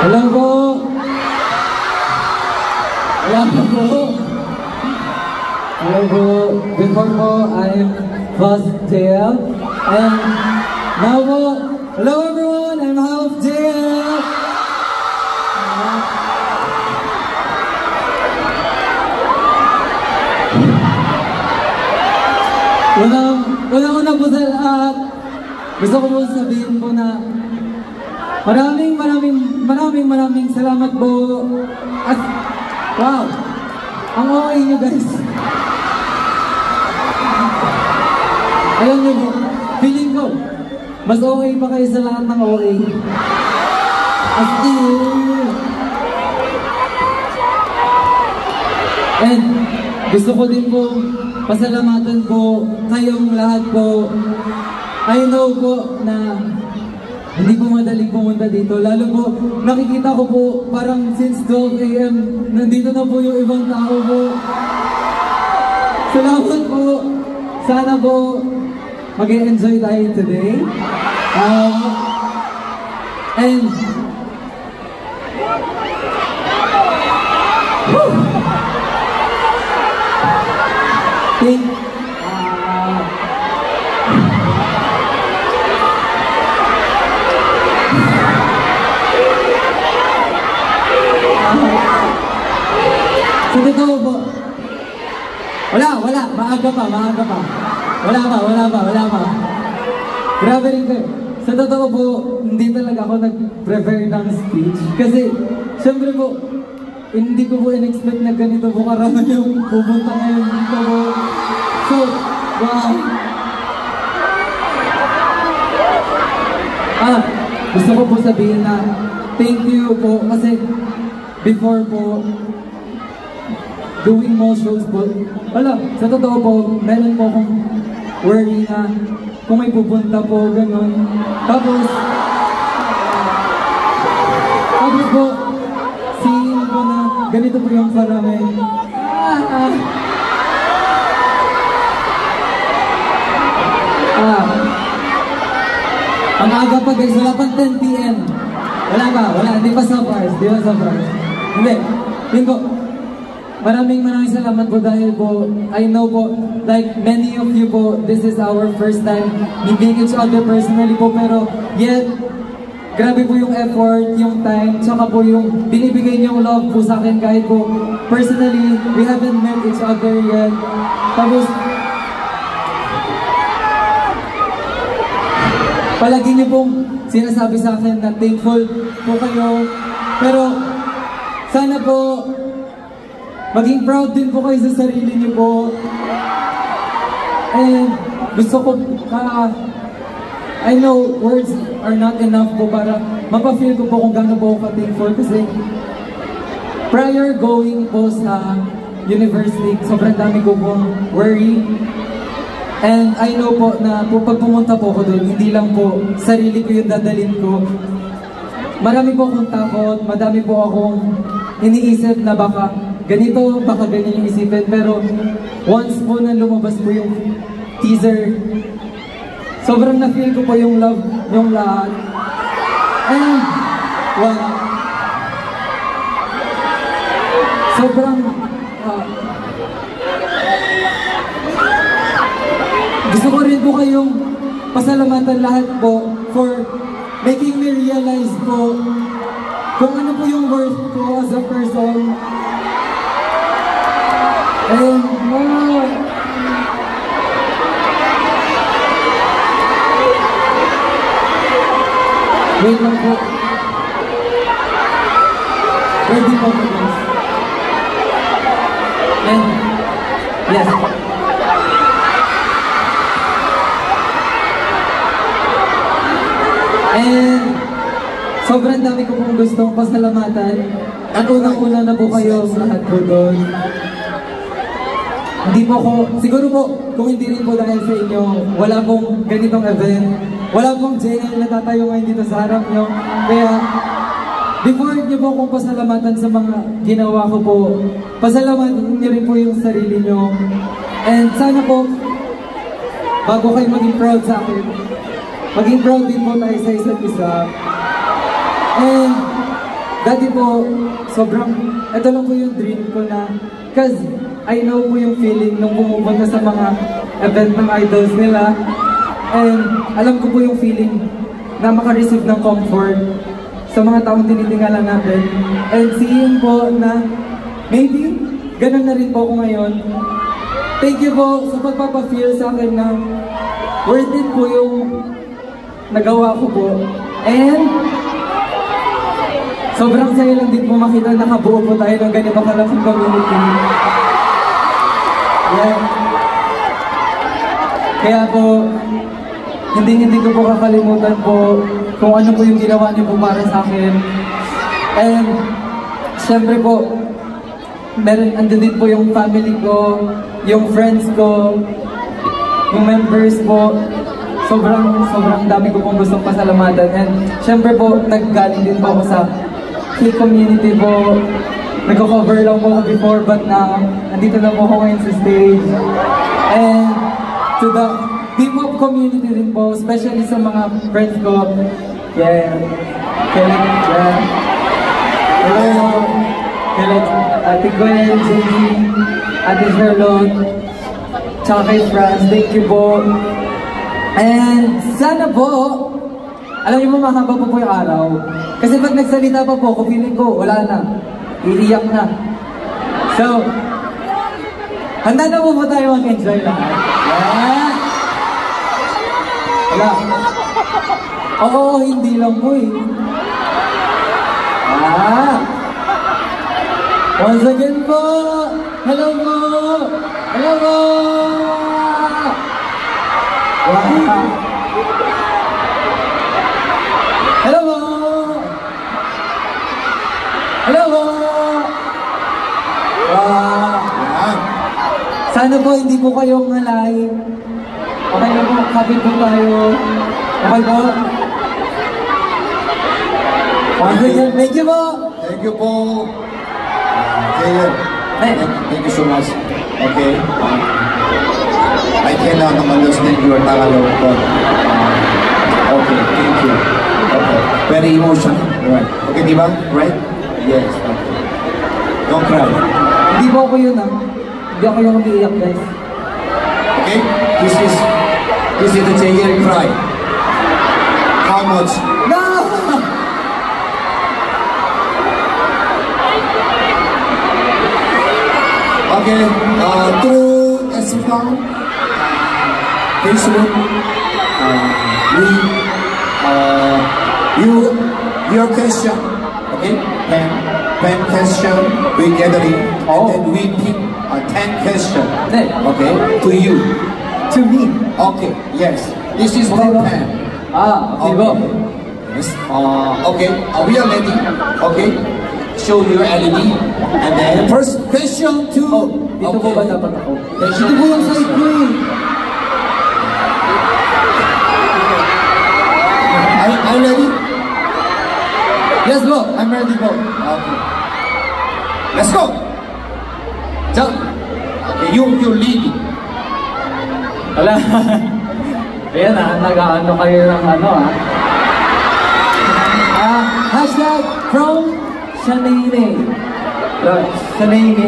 Hello po! Hello po! Hello po! Before po, I'm First JL. And now po, hello everyone! I'm Half JL! Unang-una po sa lahat, gusto ko po sabihin po na maraming salamat po. At wow, ang okay nyo guys. Alam nyo po, feeling ko mas okay pa kayo sa lahat ng okay. As in. And gusto ko din po pasalamatan po kayong lahat po. I know po na hindi po madaling pumunta dito. Lalo po, nakikita ko po parang since 12 AM, nandito na po yung ibang tao po. Salamat po. Sana po mag-enjoy tayo today. And so totoo po. Wala. Maaga pa. Wala pa. Grabe rin kayo. Sa totoo po, hindi talaga ako nag-prepare ng speech. Kasi, syempre po, hindi ko po in-expect na ganito po karami yung pupunta ngayon dito po. So, wow. Gusto ko po sabihin na thank you po kasi before po doing most shows po, sa totoo po, meron po akong worry na kung may pupunta po, gano'n. Tapos po, seeing po na ganito po yung parami. Ang aga pa guys, wala pang 10 PM. Hindi pa surprise. Hindi, yun po. Maraming salamat po dahil po, I know po, like many of you po, this is our first time meeting each other personally po, pero yet, grabe po yung effort, yung time, tsaka po yung binibigay niyong love po sa akin kahit po, personally, we haven't met each other yet. Tapos, palagi niyo pong sinasabi sa akin na thankful po kayo, pero sana po, maging proud din po kayo sa sarili niyo po. And gusto ko I know words are not enough po para mapafeel ko po kung gaano po ako ka-thankful kasi prior going po sa university, sobrang dami ko pong worry. And I know po na pag pumunta po ako doon, hindi lang po sarili ko yung dadalhin ko. Marami po akong takot, madami po akong iniisip na baka ganito, baka ganyan yung isipin, pero once po na lumabas po yung teaser, sobrang na-feel ko po yung love yung lahat. And, wow, sobrang, gusto ko rin po kayong pasalamatan lahat po for making me realize po kung ano po yung worth ko as a person. And, wait lang po. Ready po po guys. And, yes. And, sobrang dami ko pong gustong pasalamatan. At unang-una na po kayo lahat po doon. Hindi po ko, siguro po, kung hindi rin po dahil sa inyo, wala pong ganitong event, wala pong JL na tatayo ngayon dito sa harap nyo. Kaya, before nyo po kong pasalamatan sa mga ginawa ko po, pasalamatan nyo rin po yung sarili nyo. And sana po, bago kayo maging proud sa akin, maging proud din po tayo sa isa't isa. And, dati po, sobrang, ito lang po yung dream ko na, cause I know po yung feeling nung pumupunta sa mga event ng idols nila. And alam ko po yung feeling na makareceive ng comfort sa mga taong tinitingala natin. And seeing po na maybe ganun na rin po ako ngayon. Thank you po sa pagpapafeel sa akin na worth it po yung nagawa ko po. And sobrang saya lang din po makita nakabuo po tayo ng ganito kalaking community. Yeah. Kaya po, hindi ko po kakalimutan po kung ano po yung ginawa niyo po para sa akin. And, syempre po, andun din po yung family ko, yung friends ko, yung members po. Sobrang dami ko pong gustong pasalamatan. And, syempre po, naggaling din po ako sa K-community po. Nagko-cover lang po ako before, but now, nandito na po ako ngayon sa stage. And to the P-pop community din po, especially sa mga friends ko. Yeah. Yeah. Hello. Hello. Ate Gwen, JG, Ate Charlotte, tsaka kay Franz. Thank you po. And sana po, alam niyo mo, mahaba po yung araw. Kasi pag nagsalita pa po, kung feeling ko, wala na. Iiyak na. So, handa na po ba tayo mag-enjoy lahat? Yeah! Wala. Oo, hindi lang po eh. Once again po! Hello po! Hello po! Wow! Hello po! Hello po! Wow! Sana po hindi po kayong ngalay. Okay na po, kapit po tayo. Okay po? Once again, thank you po! Thank you po! Jayan, thank you so much. Okay. I cannot understand your Tagalog, but okay, thank you. Okay. Very emotional, right? Okay, di ba? Right? Yes. Okay. Don't cry. Hindi po ako yun Hindi ako yung umiiyak, guys. Okay? This is the Jayan cry. How much? No! Okay, through Instagram, Facebook, your question, okay, pen question, we gathering, and then we pick 10 questions, okay, to you. To me? Okay, yes, this is for pen. Okay, go. Yes, okay, we are ready, okay. Show your LED, and then first question to... Dito po ba dapat ako? Dito po yung side ko eh. Are you ready? Yes, bro. I'm ready, bro. Okay. Let's go! Wala. Ayan nag-ano kayo ng ano Hashtag from Shanae. Shanae.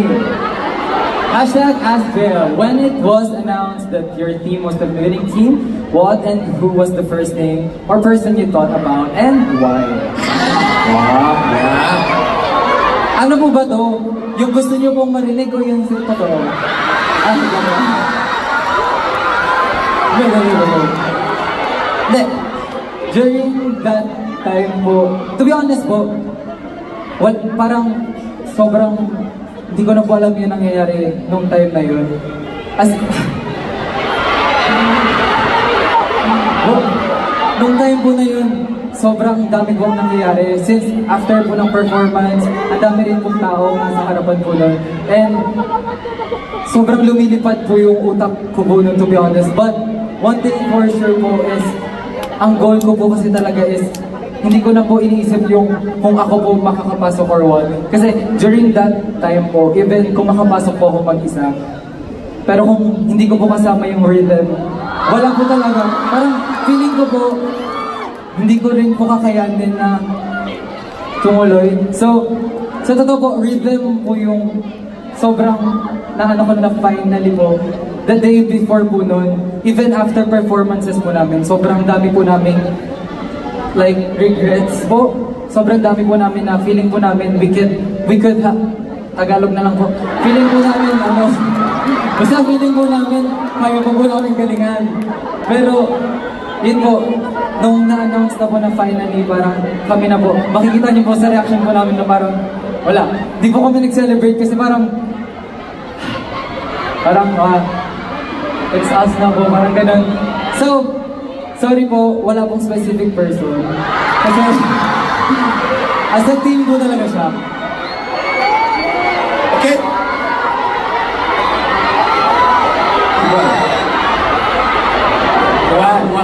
Hashtag Ask Bill. When it was announced that your team was the winning team, what and who was the first name or person you thought about and why? Wow, yeah. Ano po ba to? Yung gusto niyo pong marinig o yung totoo? Hindi. During that time po, to be honest po, parang sobrang hindi ko na po alam yung nangyayari nung time na yun. Nung time po na yun, sobrang dami pong nangyayari. Since after po ng performance, ang dami rin pong tao nasa harapan po nun. And sobrang lumilipad po yung utak ko po nun, to be honest. But one thing for sure po is, ang goal ko po kasi talaga is, hindi ko na po iniisip yung kung ako po makakapasok or what. Kasi during that time po, even kung makapasok po ako mag-isa, pero kung hindi ko po kasama yung rhythm, wala po talaga. Parang feeling ko po, hindi ko rin po kakayanin na tumuloy. So, sa totoo po, rhythm po yung sobrang naano ko na finally po. The day before po nun, even after performances po namin, sobrang dami po namin like regrets po. Sobrang dami po namin na feeling po namin we could have Tagalog na lang po. Feeling po namin basta feeling po namin kaya po namin galingan. Pero yun po, nung na-announce na po na finally, parang kami na po, makikita niyo po sa reaction po namin na parang wala. Di po kami nag-celebrate kasi parang it's us na po, parang ganun. So, sorry po, wala pong specific person. Kasi, as a team po talaga siya. Okay?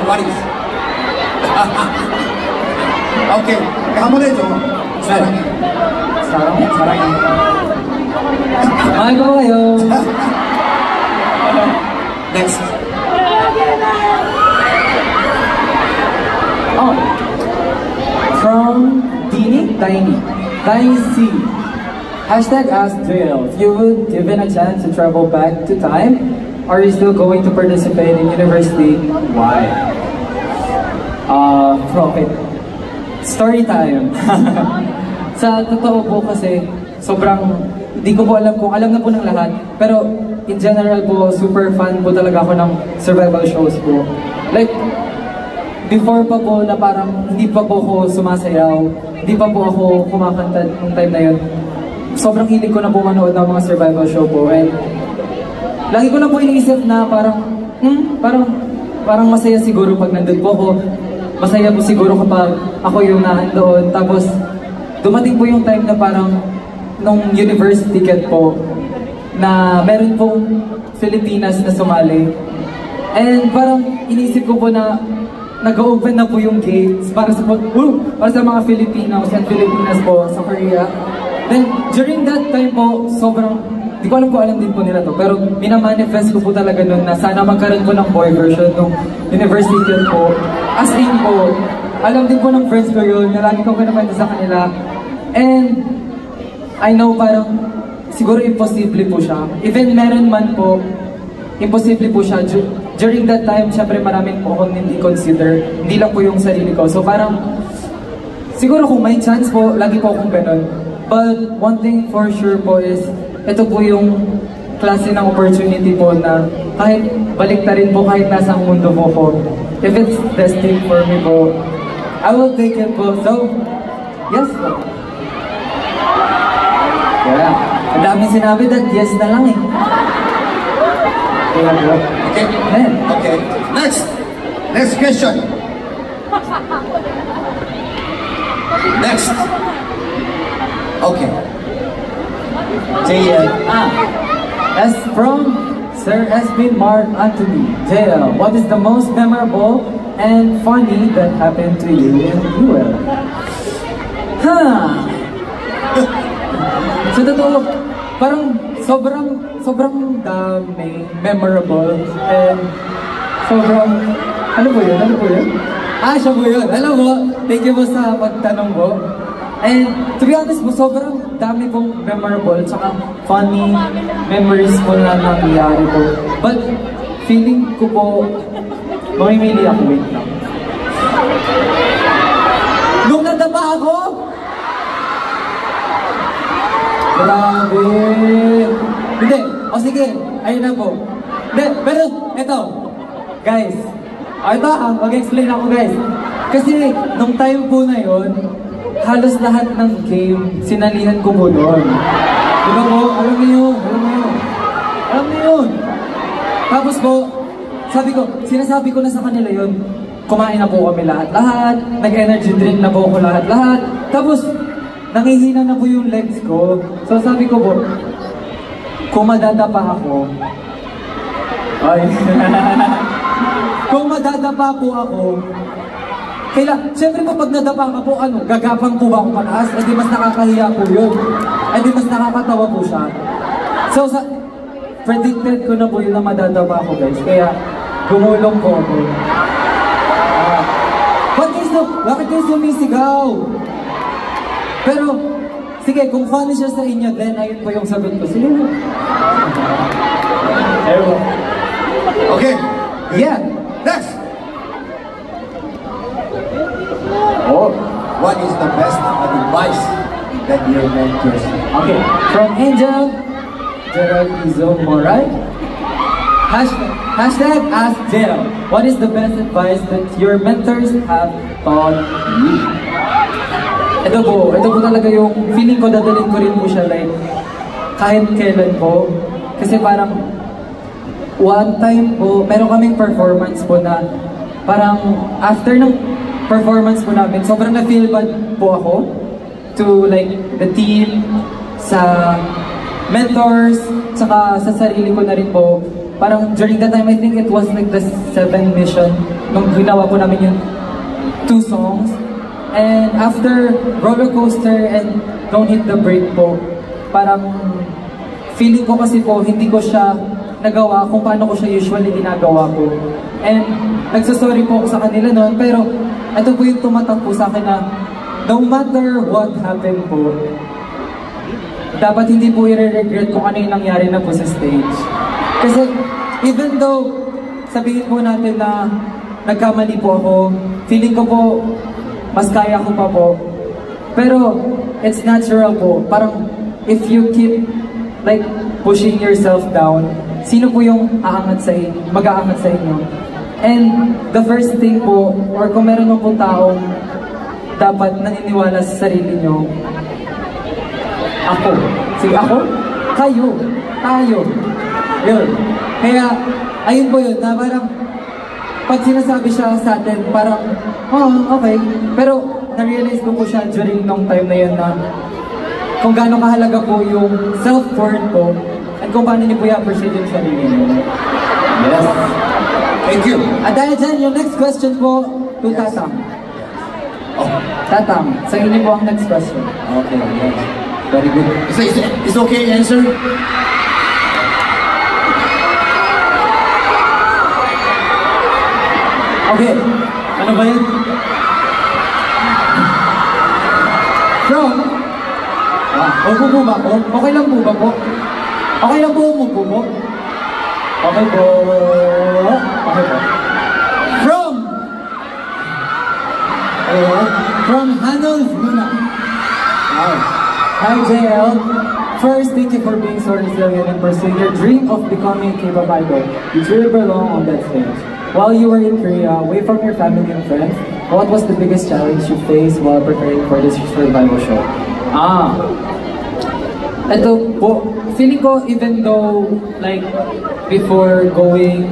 What is? Okay, kamu deh Jo. Sarang. Mahal ko kayo. Next. From Tiny C. Hashtag Ask JL. If you would given a chance to travel back to time, are you still going to participate in university? Why? Profit. Story time. Sa totoo po kasi, sobrang, hindi ko po alam kung alam na po ng lahat. Pero, in general po, super fan po talaga ako ng survival shows po. Like, before pa po na parang hindi pa po ako sumasayaw, hindi pa po ako kumakanta nung time na yun. Sobrang hilig ko na po manood ng mga survival show po. And lagi ko na po iniisip na parang masaya siguro pag nandun po ako. Masaya po siguro kapag ako yung nandoon. Tapos dumating po yung time na parang nung university ticket po na meron pong Filipinas na sumali. And parang inisip ko po na nag-open na po yung gates para sa mga Filipinos and Filipinas po sa Korea. Then during that time po, sobrang di ko alam po alam din po nila to, pero minamanifest ko po talaga nun na sana magkaroon po ng boy version ng university ticket po. As in po, alam din po ng friends ko yun, na lagi ko kinakwento sa kanila. And I know parang siguro imposible po siya. Even meron man po, imposible po siya. During that time, syempre maraming po akong hindi consider. Hindi lang po yung sarili ko. So parang, siguro kung may chance po, lagi po akong ganun. But one thing for sure po is, ito po yung klase ng opportunity po na kahit balik na rin po, kahit nasa mundo po ko. If it's destined for me po, I will take it po. So, yes po. Yeah. Ang daming sinabi that yes na lang eh. Okay. Okay. Next question. Next. Okay. JL. As from Sir Esmin Mark Anthony. JL, what is the most memorable and funny that happened to you in UL? So totoo, parang sobrang dami memorable and sobrang, ano po yun? Ano po yun? Ah, siya po yun. Alam mo, thank you po sa pagtanong po. And to be honest po, sobrang dami pong memorable tsaka funny memories po na nangyayari po. But feeling ko po, mamimili ako, wait lang. Nung nadapa ako, grabe. Hindi, o sige, ayun na po. Hindi, pero eto, guys, ito mag-explain ako guys. Kasi nung time po na yun, halos lahat ng game, sinalihan ko po doon. Diba po? Alam niyo yun, alam niyo yun. Alam niyo yun. Tapos po, sinasabi ko na sa kanila yun, kumain na po kami lahat-lahat, nag-energy drink na po ako lahat-lahat. Tapos, nangihina na po yung legs ko. So sabi ko po, kung madadapa ako, kung madadapa po ako, siyempre po pag nadapa ka po, gagapang po ba ako pataas? Eh di mas nakakahiya po yun. Eh di mas nakakatawa po siya. So, predicted ko na po yun na madadapa ako guys. Kaya, gumulong po ako. Bakit kayo sumisigaw? Pero, sige, kung funny siya sa inyo, then ayun po yung sagot ko. Sige. Okay. Yeah. Next. Oh, what is the best advice that your mentors? Okay, from Angel Gerald Izomo, right? Hashtag Ask Gerald. What is the best advice that your mentors have taught you? Ito po talaga yung feeling ko, dadalhin ko rin po siya like kahit kailan po. Kasi parang one time po, meron kaming performance po na parang after ng performance po namin, sobrang na-feel bad po ako to like the team, sa mentors, saka sa sarili ko na rin po. Parang during that time, I think it was like the 7 mission nung ginawa po namin yung 2 songs. And after Roller Coaster and Don't Hit the Brake po, parang feeling ko kasi po, hindi ko siya nagawa kung paano ko siya usually ginagawa po. And nagsasorry po ako sa kanila noon, pero ito po yung tumatak po sa akin na no matter what happened po, dapat hindi po i-regret kung ano yung nangyari na po sa stage. Kasi even though sabihin po natin na nagkamali po ako, feeling ko po mas kaya ko pa po. Pero it's natural po. Parang if you keep like pushing yourself down, sino po yung mag-aangat sa inyo? And the first thing po, or kung meron mo po taong dapat naniniwala sa sarili nyo, ako. Sige, ako? Kayo. Tayo. Yun. Kaya, ayun po yun, na parang pag sinasabi siya sa atin, parang, oh, okay. Pero, na-realize ko po siya during nung time na yun na kung gaano kahalaga po yung self-worth po at kung paano niyo po i-appreciate yung sarili niyo. Yes. Thank you. At dahil dyan, yung next question po, to Tatang. Oh. Tatang, sa inyo po ang next question. Okay, yes. Very good. Is okay answer? Okay, ano ba yun? From? Upo po ba po? Okay lang po ba po? Okay lang po umupo po? Okay po. Okay po. From Hanolf Luna. Hi JL. First, thank you for being so resilient and pursuing your dream of becoming a K-pop idol. You truly belong on that stage. While you were in Korea, away from your family and friends, what was the biggest challenge you faced while preparing for this survival show? Ito po, feeling ko even though like before going,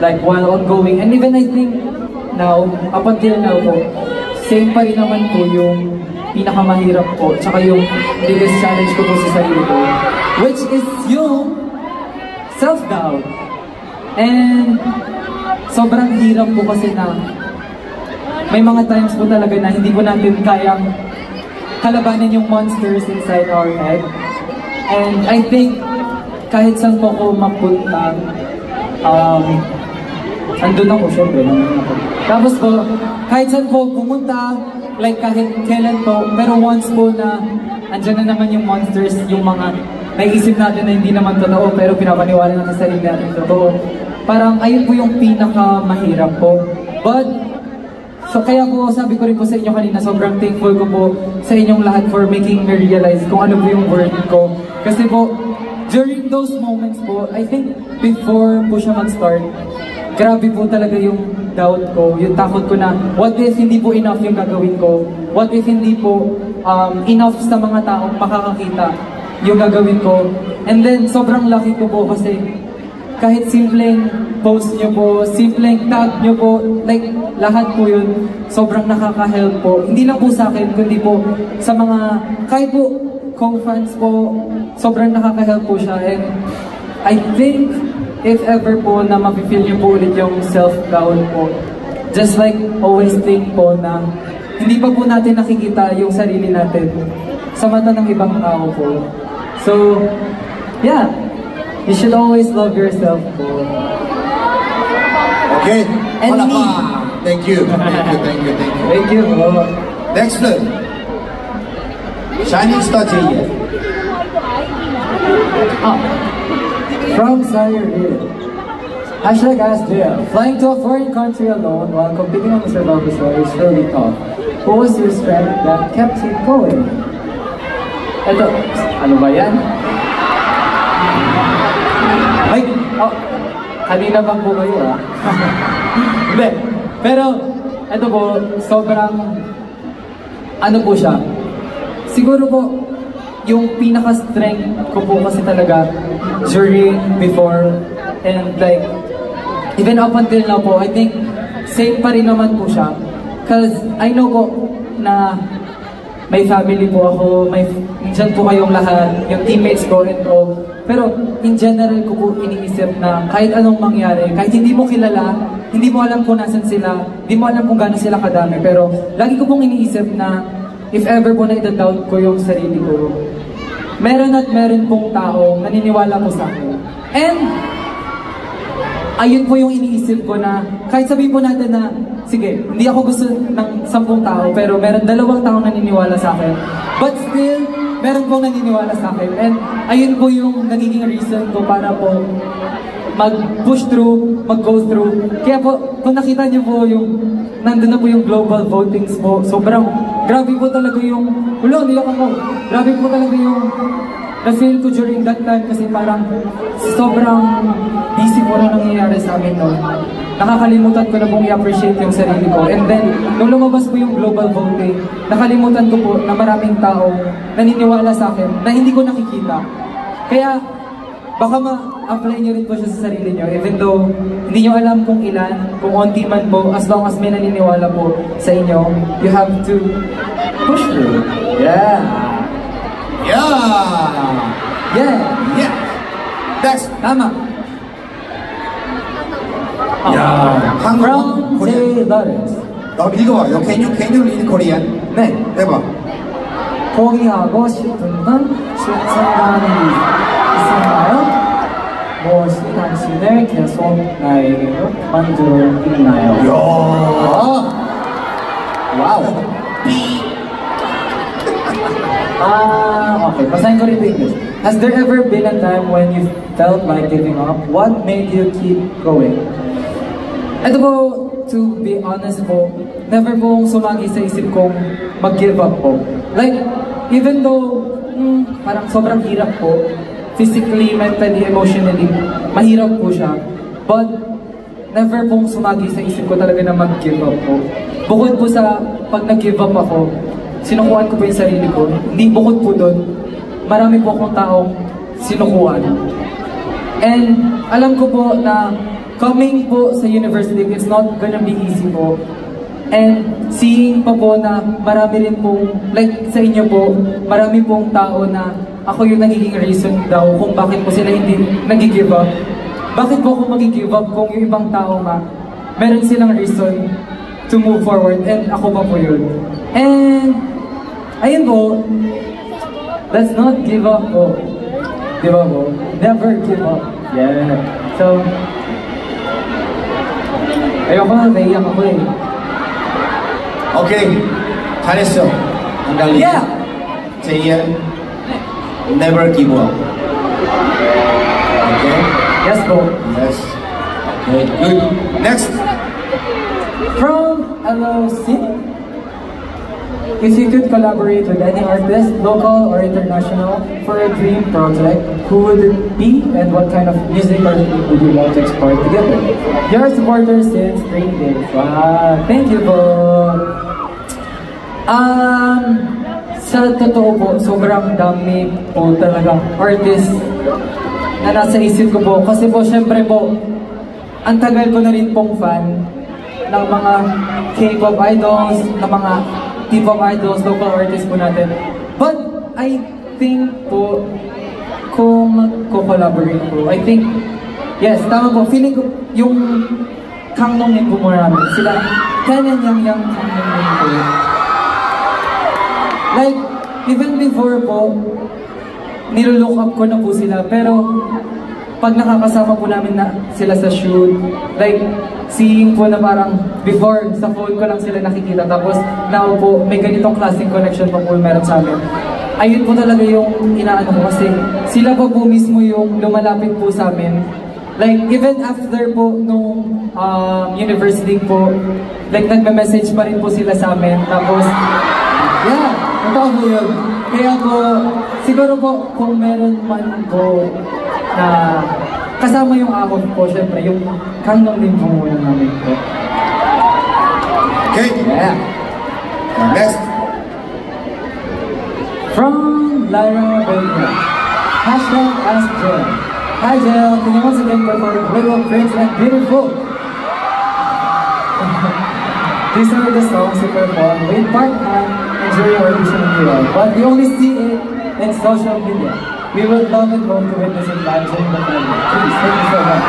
like while ongoing, and even I think now, up until now po, same pa rin naman po yung pinakamahirap po, tsaka yung biggest challenge ko po sa sarili ko, which is yung self-doubt. And sobrang hirap po kasi na may mga times po talaga na hindi po natin kayang kalabanin yung monsters inside our head. And I think kahit saan po ko mapunta, andun ako, syempre, nandun ako. Tapos po, kahit saan po pumunta, like kahit kailan po, pero once po na andyan na naman yung monsters, yung mga naiisip natin na hindi naman totoo, pero pinapaniwala natin sa sarili natin totoo. Parang ayun po yung pinaka-mahirap po. But, so kaya po sabi ko rin po sa inyo kanina, sobrang thankful ko po sa inyong lahat for making me realize kung ano po yung word ko. Kasi po, during those moments po, I think before po siya mag-start, grabe po talaga yung doubt ko, yung takot ko na what if hindi po enough yung gagawin ko? What if hindi po enough sa mga taong makakakita yung gagawin ko? And then sobrang lucky ko po kasi kahit simpleng post nyo po, simpleng tag nyo po, like lahat po yun, sobrang nakaka-help po. Hindi lang po sa akin, kundi po sa mga, kahit po co-fans po, sobrang nakaka-help po siya. And I think, if ever po na mapifeel nyo po ulit yung self-doubt po, just like always think po na hindi pa po natin nakikita yung sarili natin sa mata ng ibang tao po. So, yeah, you should always love yourself po. Okay, And wala me. pa. Thank you. Thank you. Thank you po. Next one. Shining Star JF. From Zaire, hashtag AskJL. Flying to a foreign country alone while competing on the survival show is really tough. What was your strength that kept you going? Ito, ano ba yan? Ay, oh, kanina bang po kayo ah? Hindi, pero ito po, sobrang, ano po siya? Siguro po, yung pinaka-strength ko po kasi talaga during, before, and like, even up until now po, I think, safe pa rin naman po siya. Cause I know po na may family po ako, dyan po kayong lahat, yung teammates ko and all. Pero in general ko po iniisip na kahit anong mangyari, kahit hindi mo kilala, hindi mo alam kung nasan sila, hindi mo alam kung gano'n sila kadami, pero lagi ko pong iniisip na if ever po na ita-doubt ko yung sarili ko, meron at meron pong tao naniniwala po sa akin. And ayun po yung iniisip ko na kahit sabihin po natin na sige, hindi ako gusto ng 10 tao pero meron 2 tao naniniwala sa akin. But still, meron pong naniniwala sa akin. And ayun po yung nagiging reason ko para po mag-push through, mag-go through. Kaya po, kung nakita niyo po yung, nandun na po yung global votings po, sobrang grabe po talaga yung, hindi ako mo, grabe po talaga yung na-feel ko during that time kasi parang sobrang busy po na nangyayari sa amin noon. Nakakalimutan ko na pong i-appreciate yung sarili ko. And then, nung lumabas po yung global voting, nakalimutan ko po na maraming tao naniniwala sa akin na hindi ko nakikita. Kaya, baka ma-apply nyo rin po siya sa sarili nyo. Even though, hindi nyo alam kung ilan, kung onti man po, as long as may naniniwala po sa inyo, you have to push through. Yeah! Yeah! Next! Tama! Yeah! From J. Lawrence. 읽어봐. Can you read Korean? 네. 해봐. 포기하고 싶은 건 순간이 있었나요? 무엇이 당신을 계속 나에게로 만들어 있나요? Wow! Okay. Basahin ko rin English. Has there ever been a time when you felt like giving up? What made you keep going? Ito po, to be honest po, never pong sumagi sa isip kong mag-give up po. Like, even though parang sobrang hirap po, physically, mentally, emotionally, mahirap po siya. But, never pong sumagi sa isip ko talaga na mag-give up po. Bukod po sa pag nag-give up ako, sinukuhan ko po yung sarili ko. Hindi bukod po doon, marami po akong taong sinukuhan. And alam ko po na coming po sa university, it's not gonna be easy po. And seeing pa po na marami rin pong, like sa inyo po, marami pong tao na ako yung nagiging reason daw kung bakit po sila hindi nag-give up. Bakit po ako mag-give up kung yung ibang tao nga, meron silang reason to move forward, and ako pa po yun. And ayun po, let's not give up po. Di ba po? Never give up. Yeah. So, Ayoko na, naiyak ako eh. Okay, 잘했어. Ang galing. Yeah! Jayen, never give up. Okay? Yes po. Yes. Okay, good. Next. From LOC, if you could collaborate with any artist, local or international, for a dream project, who would it be and what kind of music or film would you want to explore together? Your supporters since 3 days. Wow, thank you po. Sa totoo po, sobrang dami po talaga artist na nasa isip ko po. Kasi po, syempre po, ang tagal ko na rin pong fan ng mga K-pop idols, ng mga T-pop idols, local artists po natin. But I think po, kung mag-collaborate po, I think, yes, tama po, feeling ko yung Kang Dong-min po marami. Sila, Ken and Yang Kang Dong-min po. Like, even before po, nilo-look up ko na po sila, pero pag nakakasama po namin na sila sa shoot, like, seeing po na parang before, sa phone ko lang sila nakikita, tapos now po, may ganitong klaseng connection pa po meron sa amin. Ayun po talaga yung inaano ko kasi sila pa po mismo yung lumalapit po sa amin. Like, even after po nung university po, like, nagme-message pa rin po sila sa amin, tapos, yeah, totoo po yun. Kaya po, siguro po, kung meron man po na kasama yung ahon po, syempre, yung Kang Dong-min po muna namin po. Okay. Yeah. Next. From Lyra Bonilla. Hashtag Ask Jill. Hi Jill, can you once again perform Little Prince and Beautiful? These are the songs you perform with part-time and during audition in Europe, but we only see it in social media. We would love and hope to witness it live during the film. Please, thank you so much.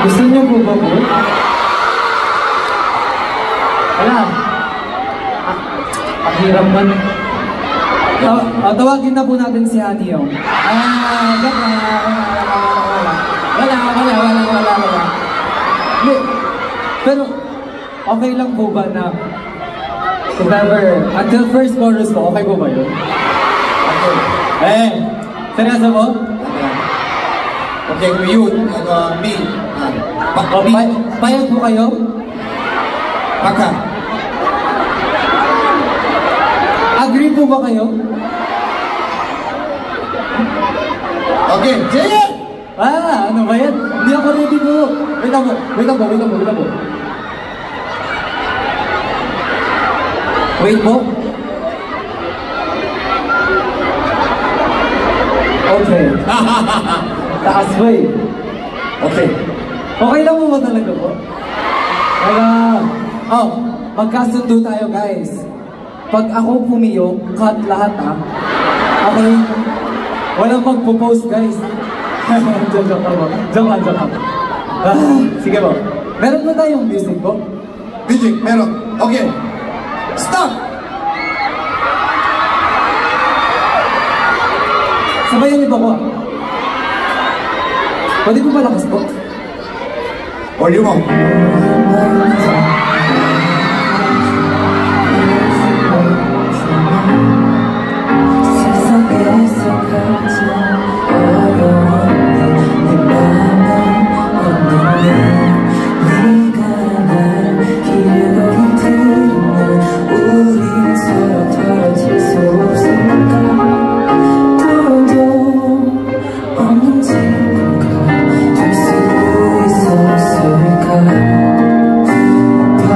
Gusto niyo po ba po? Wala. Pahirap man. Tawagin na po natin si Hati Yong. Wala. Hindi. Pero, okay lang po ba na if ever, until first chorus po, okay po ba yun? Okay. Seryoso po? Okay, you, me. Payag po kayo? Baka. Agree po ba kayo? Okay, Jayen! Ano ba yan? Hindi ako ready po. Wait lang po. Wait po. Okay. Taas ba eh. Okay. Okay lang po ba talaga po? Magkasundo tayo guys. Pag ako pumiyo, cut lahat ha. Okay? Walang magpo-post guys. Joke lang. Sige po. Meron ba tayong music po? Music, meron. Okay. Stop! Sabayan niyo ba ko? Pwede po malakas po? Volume mo.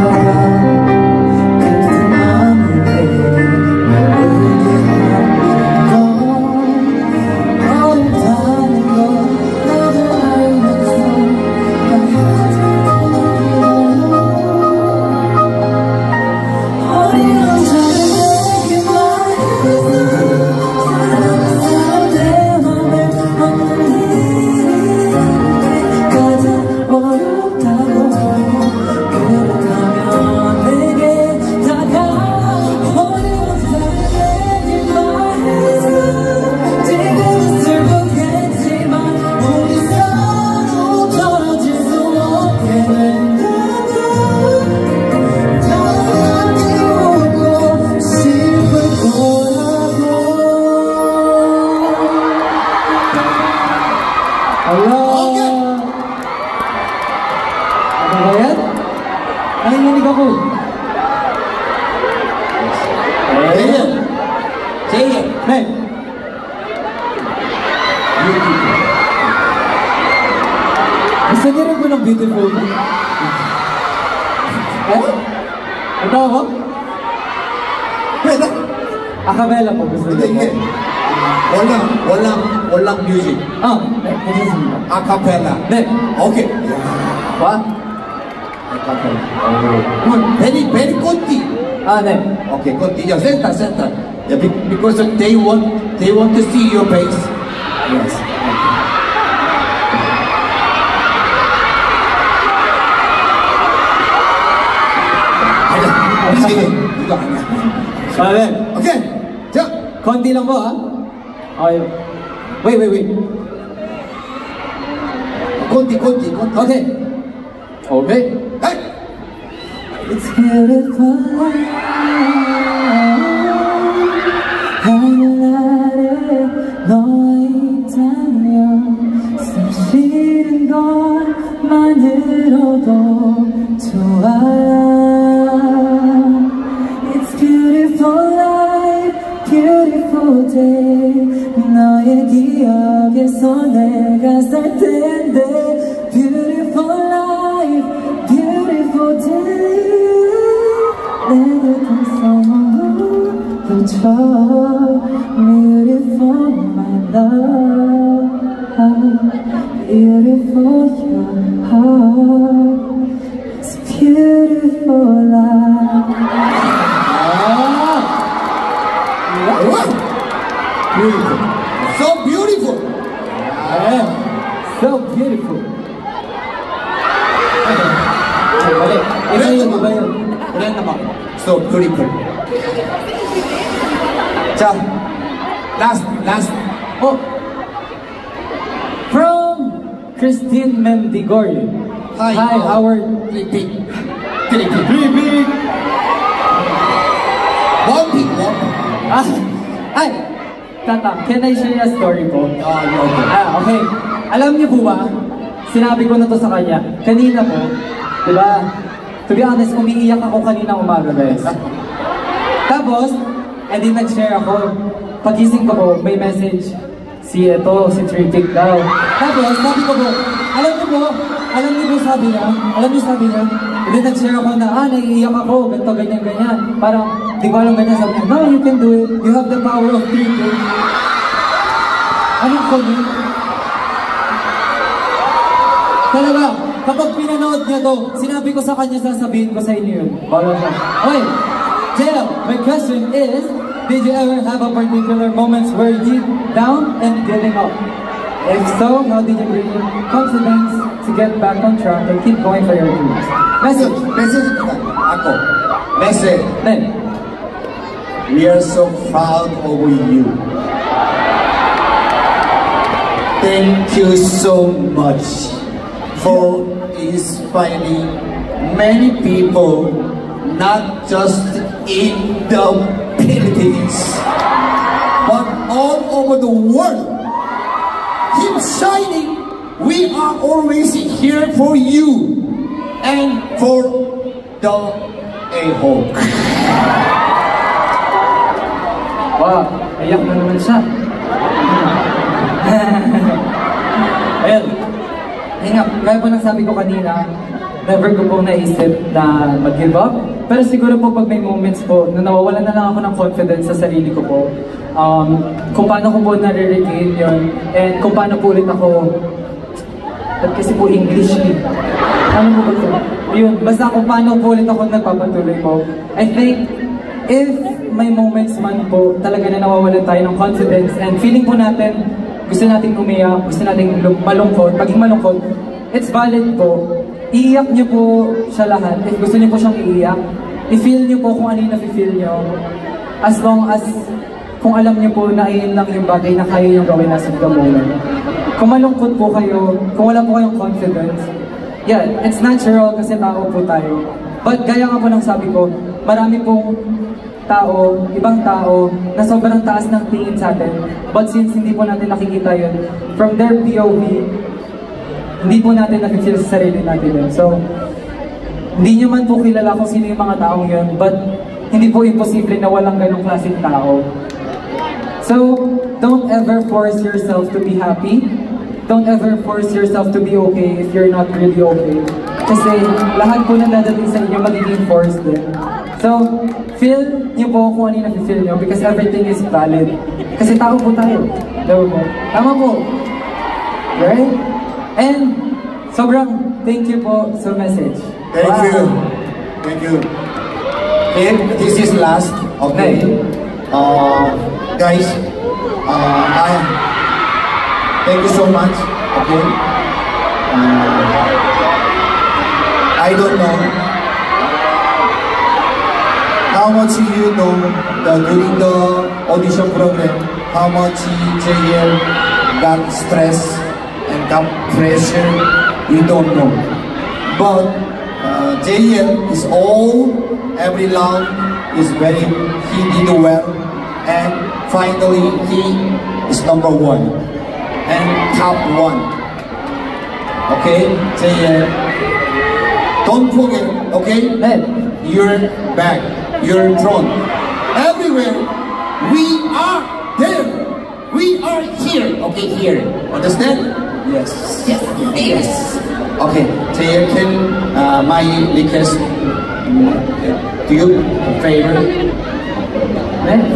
Bye. Hey! Beautiful. Gusto niyo rin po ng beautiful? Eh? Ito ako? Pwede. Acapella po gusto Hindi, niyo hindi. po? Walang music. Ah, nagsasabi. A cappella. Hindi. Okay. What? A cappella. Good. Very conti. Ah, hindi. Okay, continue. Center. Yeah, because they want to see your face. Yes. Okay. Sige. Dito ka na. Sabi. Okay. Diyan. Konti lang po, ah. Okay. Wait. Konti. Okay. Okay. Hey. It's beautiful. 하늘아래 너의 있다면 사실은 것만으로도 좋아. It's beautiful life, beautiful day. 너의 기억에서 내가 살 텐데. Beautiful life, beautiful day. 내게 더 줘. Beautiful my love, beautiful your heart, it's beautiful life. Beautiful. So beautiful. So beautiful. Balik. Iba yun. Ulan naman. So beautiful. 자, last. Oh, from Christine Mendigorio. Hi, Howard. Repeat. One pick. Ay, Tata, can I share a story po? Okay. Okay. Alam niyo po ba, sinabi ko na to sa kanya, kanina po, di ba? To be honest, umiiyak ako kanina umaga, guys. Tapos, edi nag-share ako. Pagising ko po, may message. Si Tripic daw. Tapos, sabi ko po, alam niyo sabi niya, edi nag-share ako na, naiiyak ako, ganyan. Parang, di ko alam ganyan, sabi niya, no, you can do it. You have the power of Tripic. Anong ko niyo? Talaga, kapag pinanood niya to, sinabi ko sa kanya, sasabihin ko sa inyo yun. Bala siya. Okay, JL, my question is, did you ever have a particular moments where you deep down and giving up? If so, how did you bring confidence to get back on track and keep going for your dreams? Message. Ako. Message. Then, we are so proud of you. Thank you so much for inspiring many people, not just in the Philippines, but all over the world. Keep shining. We are always here for you and for the A-Hawk. wow, ayak na naman siya. Ayun. Kaya po nang sabi ko kanina, never ko pong naisip na mag-give up. Pero siguro po pag may moments po na nawawalan na lang ako ng confidence sa sarili ko po, kung paano ko po nare-regain yun, and kung paano po ulit ako, at kasi po English eh. Ano po ba ito? Yun, basta kung paano po ulit ako nagpapatuloy po. I think, if may moments man po, talaga na nawawalan tayo ng confidence, and feeling po natin, gusto nating umiyak, gusto nating malungkot, paging malungkot, it's valid po. Iiyak niyo po siya lahat. If gusto niyo po siyang iiyak, i-feel niyo po kung ano yung nafe-feel niyo. As long as, kung alam niyo po na ayun lang yung bagay na kaya yung gawin as of the moment. Kung malungkot po kayo, kung wala po kayong confidence, yeah, it's natural kasi tao po tayo. But gaya nga po ng sabi ko, marami pong tao, ibang tao, na sobrang taas ng tingin sa atin. But since hindi po natin nakikita yun, from their POV, hindi po natin nafe-feel sa sarili natin yun. So, hindi nyo man po kilala kung sino yung mga taong yun, but hindi po imposible na walang ganong klaseng tao So, don't ever force yourself to be happy. Don't ever force yourself to be okay if you're not really okay. Kasi lahat po na dadating sa inyo magiging forced din. So, feel niyo po kung ano yung nafe-feel niyo because everything is valid. Kasi tao po tayo. Diba po? Tama po. Right? And, sobrang thank you po sa message. Thank you. Thank you. And this is last. Okay. Guys, thank you so much. Okay. I don't know how much you know during the audition program, how much JL got stress and got pressure. You don't know. But JL is every round is he did well, and finally he is number 1 and top 1. Okay, JL, don't forget. Okay, you're back, you're throne. Everywhere we are there, we are here. Okay, here. Understand? Yes. Yes. Yes. Okay, JL, can my request? Do you favor?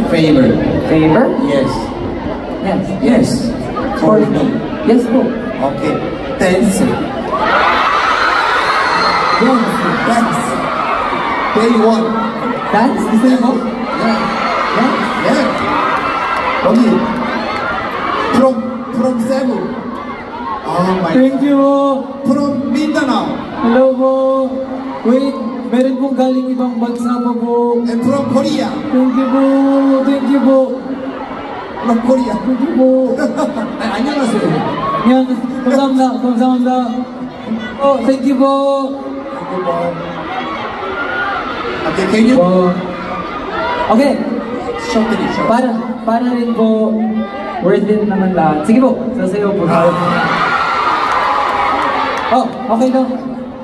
Favor. Favor? Yes. Yes. Yes. For me. Yes po. Okay. Dance. Dance. Day 1. Dance? Gusto niyo po? Yeah. Dance? Yeah. Okay. From Cebu. Oh my. Thank you po. From Mindanao. Hello po. Wait, meron pong galing ibang bansa pa po. And from Korea. Thank you po. Thank you po. From Korea. Thank you po. 안녕하세요. Yan, 감사합니다. 감사합니다. Oh, thank you po. Thank you po. Okay, can you? Okay. Shortly, short. Para rin po worth it naman lahat. Sige po, sasayaw po tayo. Oh, okay daw.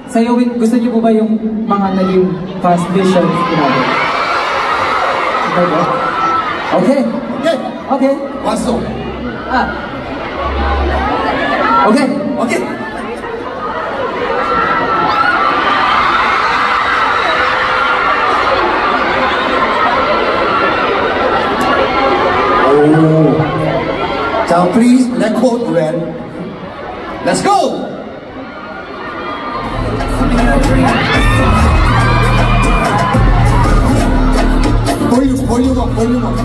Sayawin, gusto niyo po ba yung mga naging past visions natin? Okay ba? Okay. Okay. Okay. One song. Okay. Okay. Oh. So please record well. Let's go. Volume up, volume up.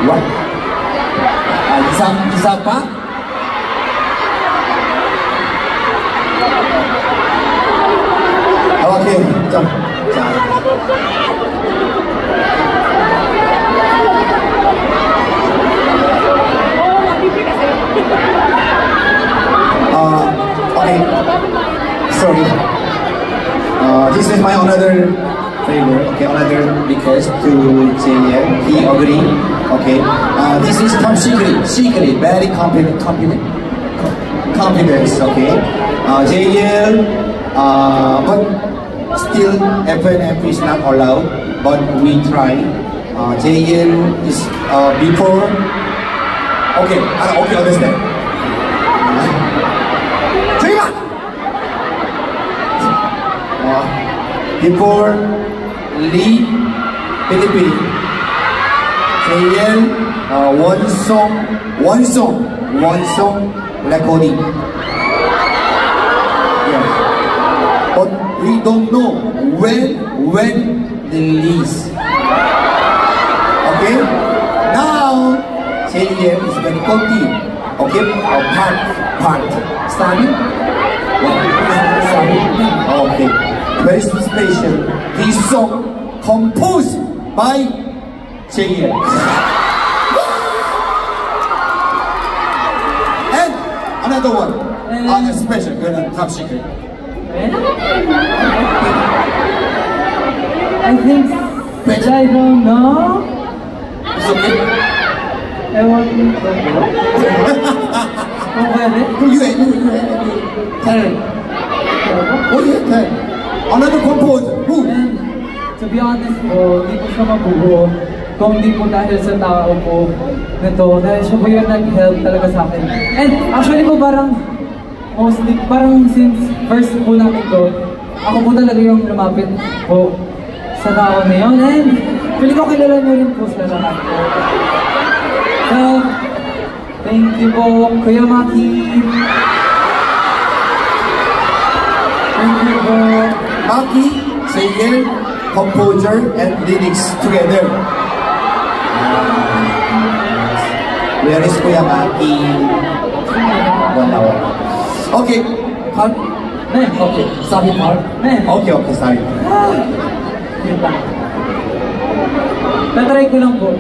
What? Isa pa? Okay, jump. Okay. Sorry. This is my another favor. Okay, another request to JL. He agree. Okay. This is top secret. Secret. Very confidence. Okay. JL. But still, FNF is not allowed. But we try. JL is before. Okay. Okay, understand. Before leave Philippines, JL one song recording. Yes. But we don't know when the release. Okay? Now JL is going to continue. Okay? Part. Starting? Okay. Very special. This song composed by JL. And another one. Special. Top secret. I think I don't know. It's okay. I want to You tell it. Oh yeah, tell it. Another composer. Who? And to be honest po, hindi po siya mabuo kung hindi po dahil sa tao po nito. Dahil siya po yung nag-help talaga sa akin. And actually po parang since first po namin to, ako po talaga yung lumapit po sa tao na yun. And feeling ko kilala nyo rin po sila lahat po. So, thank you po, Kuya Maki. Thank you po. Maki, JL, composer, and lyrics together. Where is Kuya Maki? Okay. Okay. Sorry, Mark. Okay, sorry. Yun lang. Tatry ko lang po.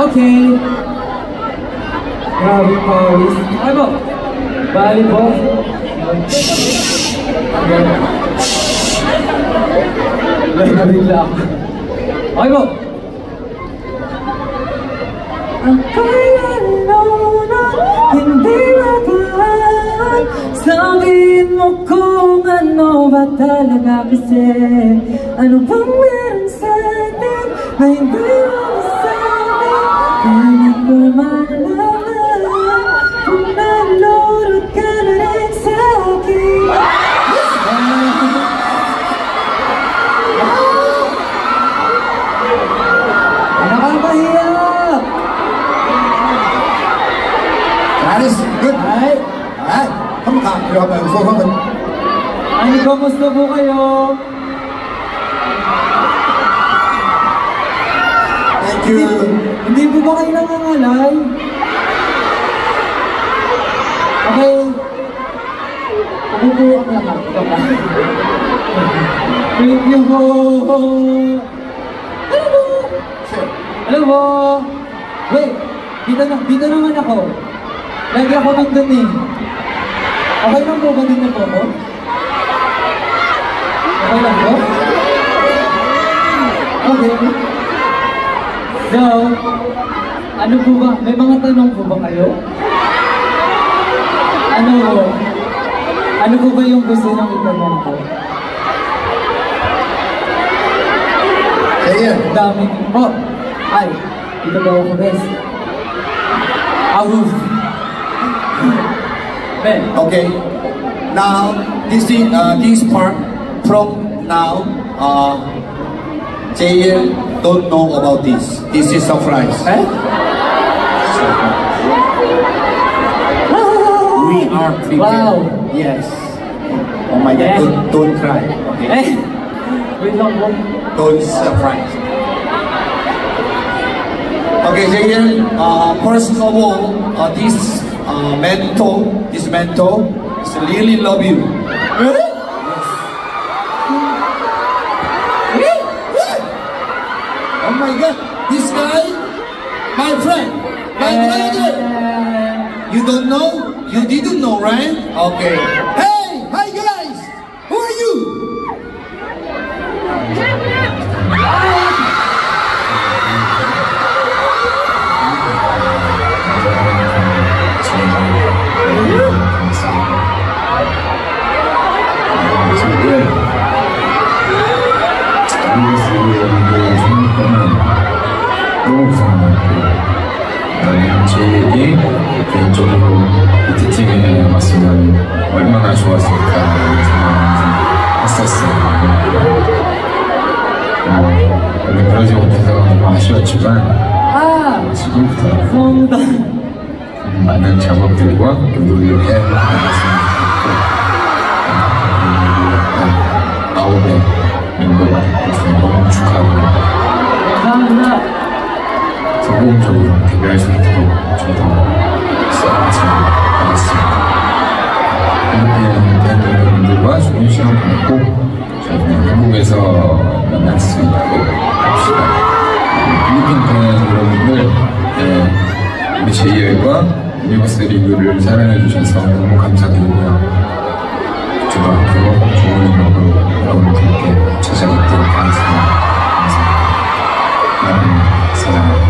Okay. Grabe po. Ay po. Bali po. Nabigla ako. Okay po. Ang kaya na hindi magaan. Sabihin mo kung ano ba talaga kasi. Ano bang meron sa atin na hindi mo masabi? Kaya ko malaman kung nalulot ka na rin sa akin. Nakakahiya! That is good. Alright. Come on. Ay, kamusta po kayo? Thank you. Hindi po ba kayo nangangalay? Okay. Pagbubuwak lang ako. Thank you po. Alam mo. Wait, dito naman ako. Lagi ako nandun eh. Okay lang po ba dito po ako? Okay lang po? Okay. So, ano po ba? May mga tanong po ba kayo? Ano po ba yung gusto nang itanong ko? Ayan. Dami po. Ay, dito daw ako best. Ahuf. Okay. Now, this part from now, JL don't know about this. This is surprise. Eh? are prepared. Wow. Yes. Oh my God, don't cry. Okay. Eh, wait lang po. Don't surprise. Okay, Jaden, first of all, this mentor is really love you. Really? Yes. Oh my God, this guy, my friend, my brother. You don't know? You didn't know, right? Okay. Hey, hi guys, who are you? 제에게 개인적으로 히트팀에 왔으면 얼마나 좋았을까 하는 생각을 항상 했었어요. 오늘 그러지 못해서 너무 아쉬웠지만 지금부터 많은 작업들과 노력을 해나갔으면 좋겠고 9회 멤버가 됐어서 너무 축하하고 성공적으로 데뷔할 수 있도록 저도 잘 하겠습니다. 필리핀 팬여러분들과 좋은 시간 보냈고 저희는 한국에서 만날 수 있도록 합시다. 필리핀 팬 여러분들, 우리 JY과 유니버스 리그를 사랑해주셔서 너무 감사드리고요. 저도 앞으로 좋은 음악으로 여러분들께 찾아뵙도록 하겠습니다. 감사합니다. 사랑합니다.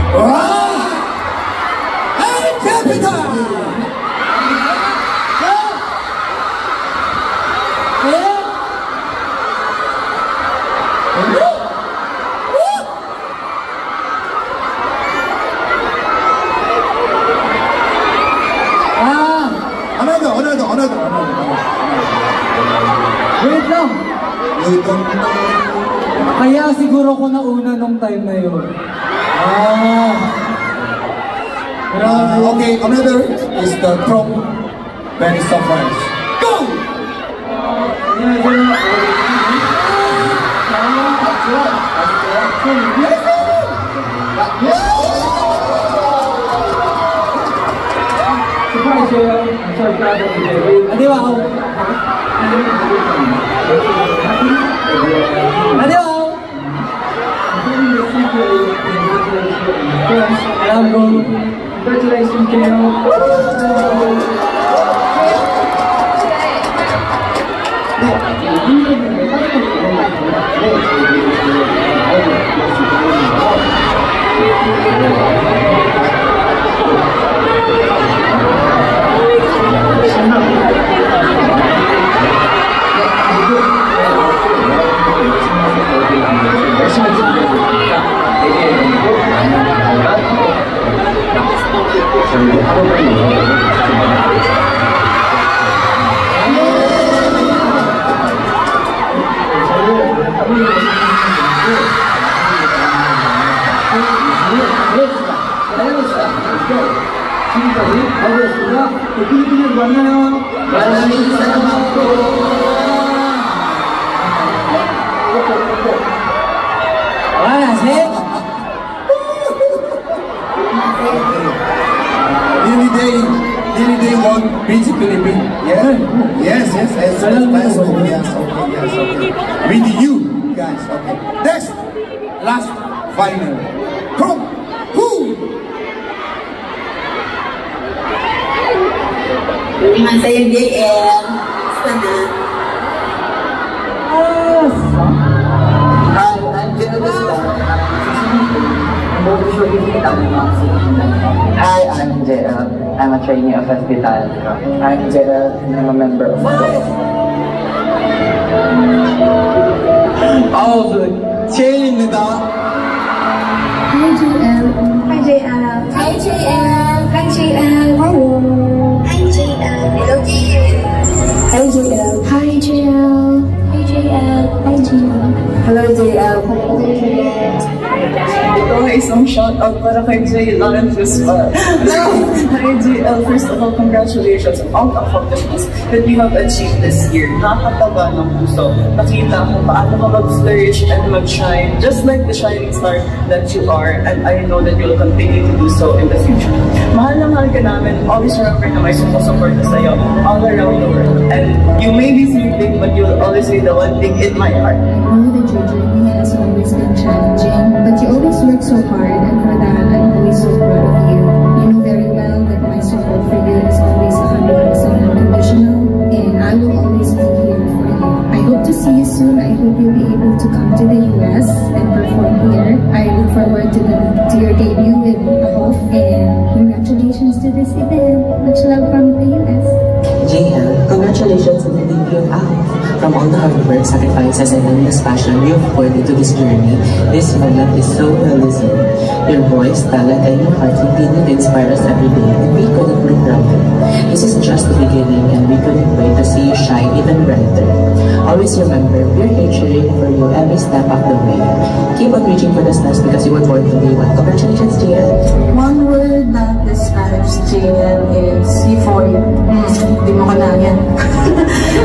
Wait lang. Kaya siguro ko nauna nung time na yun. Okay, another is the from Vanessa France. Go! Adibaw! Adibaw! Alam ko, congratulations kayo. 지금까지 바이브였습니다. 필리핀에서 만나요. 하나, 셋. Nearly day one, reach Philippines. Yes. As possible. Yes, okay. With you guys, okay. Next, last, final. From who? Saya JL. Hi, I'm JL. Hi, I'm JL. I'm a trainee of Hospital. I'm JL. I'm a member of the 제일입니다. Hi JL. Hi JL. Hi JL. Hi JL. Hello. Hi JL. Hello JL. Hi JL. Hi JL. Hi JL. Hi JL. Hello JL. Hello JL. isang shoutout para kay JL and Fuspa. Hi JL, first of all, congratulations on all the accomplishments that you have achieved this year. Nakakataba ng puso. Nakita ko paano ka mag-flourish and mag-shine, just like the shining star that you are, and I know that you'll continue to do so in the future. Mahal na mahal ka namin. Always remember na may sumusuporta sa'yo all around the world. And you may be sleeping, but you'll always be the one thing in my heart. I know that your journey has always been challenging, but you always work so hard, and for that, I'm always so proud of you. You know very well that my support for you is always 100% unconditional, and I will always be here for you. I hope to see you soon. I hope you'll be able to come to the US and perform here. I look forward to your debut with AHOF, and congratulations to this event. Much love from the US. JL, congratulations on the debut of AHOF. From all the hard work, sacrifices, and endless passion you've poured into this journey, this moment is so well-deserved. Your voice, talent, and your heart continue to inspire us every day, and we couldn't be prouder. This is just the beginning, and we couldn't wait to see you shine even brighter. Always remember, we're here cheering for you every step of the way. Keep on reaching for the stars because you were born to be one. Congratulations, JL. One word that describes JL is euphoria. Hindi mo kailangan.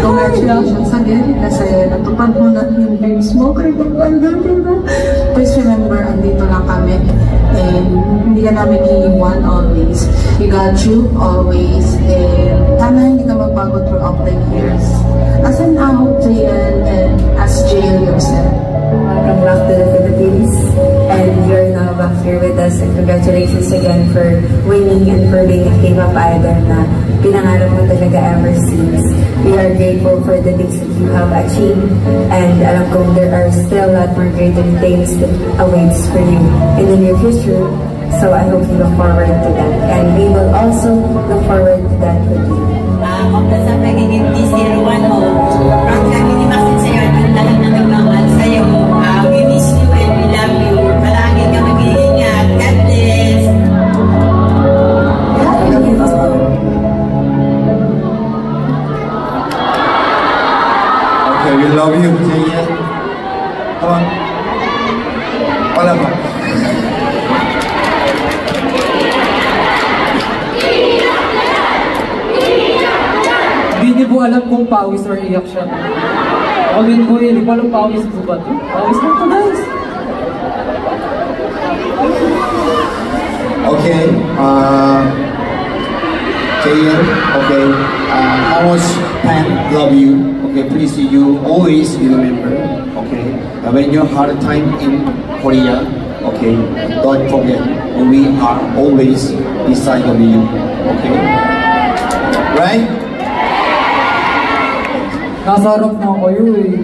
Congratulations again kasi natupad mo na yung dreams mo. Please remember, andito lang kami. And hindi ka namin iiwan always. We got you always. And sana hindi ka magbago throughout the years. As an out, JL, and as JL yourself. Welcome back to the Philippines, and you're now back here with us, and congratulations again for winning and for being a K-pop idol na pinangarap mo talaga ever since. We are grateful for the things that you have achieved, and alam kong there are still a lot more greater things that awaits for you in the near future, so I hope you look forward to that, and we will also look forward to that with you. Kompla sa pagiging D01 mo, proud kami ni Maxine sa'yo at ang lahat ng nagmamahal sa'yo. We miss you and we love you. Palagi ka mag-iingat. God bless! Okay, we love you, JL. Come on. Palama. Hindi niyo po alam kung pawis or iyak siya. Pawin ko hindi ko alam pawis po ba ito? Pawis na ito, guys! Okay, JL, okay, how much fan love you, okay, please you always remember, okay, when you're hard time in Korea, okay, don't forget, we are always beside of you, okay, right? Nasa harap na kayo eh.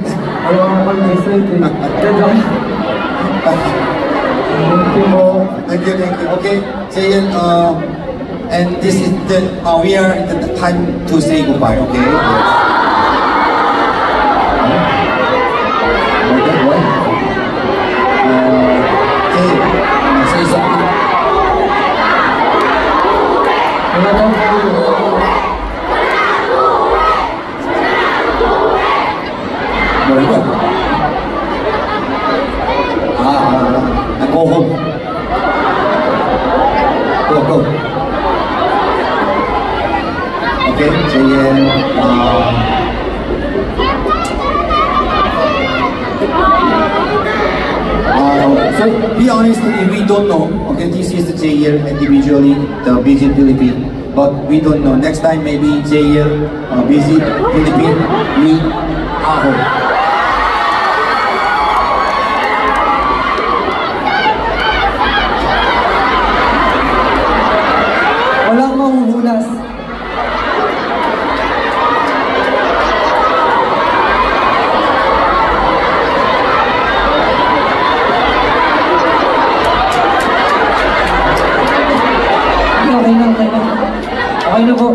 Ayaw nga mag-decide eh. Thank you po. Thank you. Okay, JL, and this is the, we are at the time to say goodbye, okay? Yes. Say something. Very good. And go home. Go. Okay, JL, so be honest, we don't know. Okay, this is the JL individually, the Visit Philippines, but we don't know. Next time maybe JL Visit Philippines, we are home. Walang mahuhulas. Okay na po.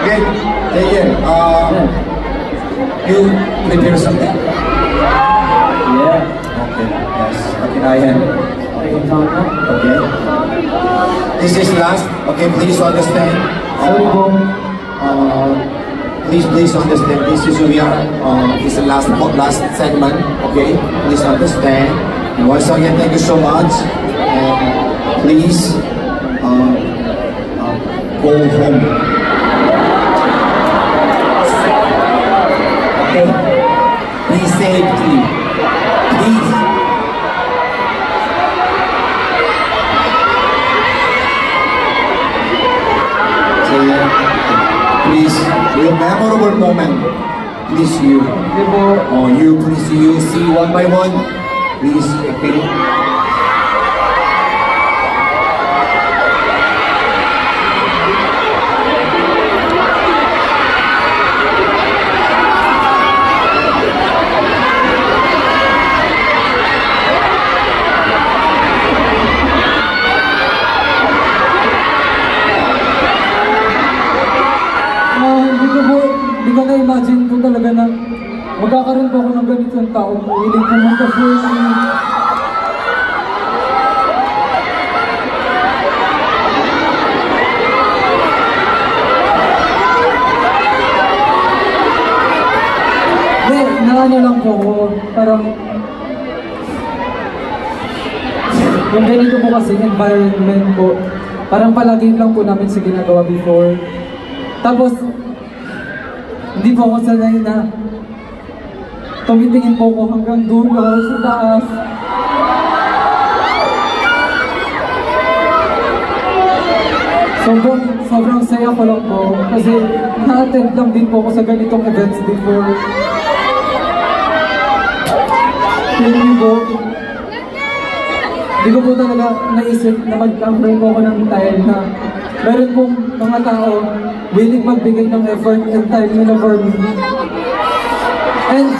Okay, JL, you prepare something? Yeah. Okay, yes. Okay, I am. Okay. This is last. Okay, please understand. Sorry po. Please understand. This is we are. This is the last segment. Okay, please understand. And once again, thank you so much. Please go home. Okay? Please safely. Please. So yeah, please, your memorable moment. Please you. Oh, you please you see one by one. Please, okay. Hindi ko na-imagine ko talaga na magkakaroon po ako ng ganitong tao. Willing pumunta po Hindi, naano lang po ako. Parang yung ganito po kasi environment po, parang palagi lang po namin sa ginagawa before. Tapos hindi po ako sanay na tumitingin po ako hanggang dulo sa taas. Sobrang saya ko lang po kasi na-attend lang din po ako sa ganitong events before. Thank you po. Hindi ko po talaga naisip na mag-camera po ako ng time na meron pong mga tao willing magbigay ng effort and time nila for me. And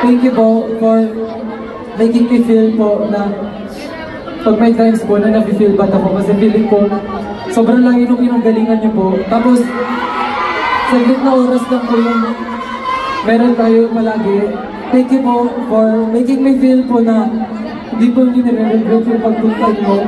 thank you po for making me feel po na pag may times po na nafe-feel bad ako kasi feeling ko sobrang lagi nung pinanggalingan niyo po. Tapos saglit na oras lang po yung meron tayo palagi. Thank you po for making me feel po na hindi po hindi nire-regret yung pagpunta niyo.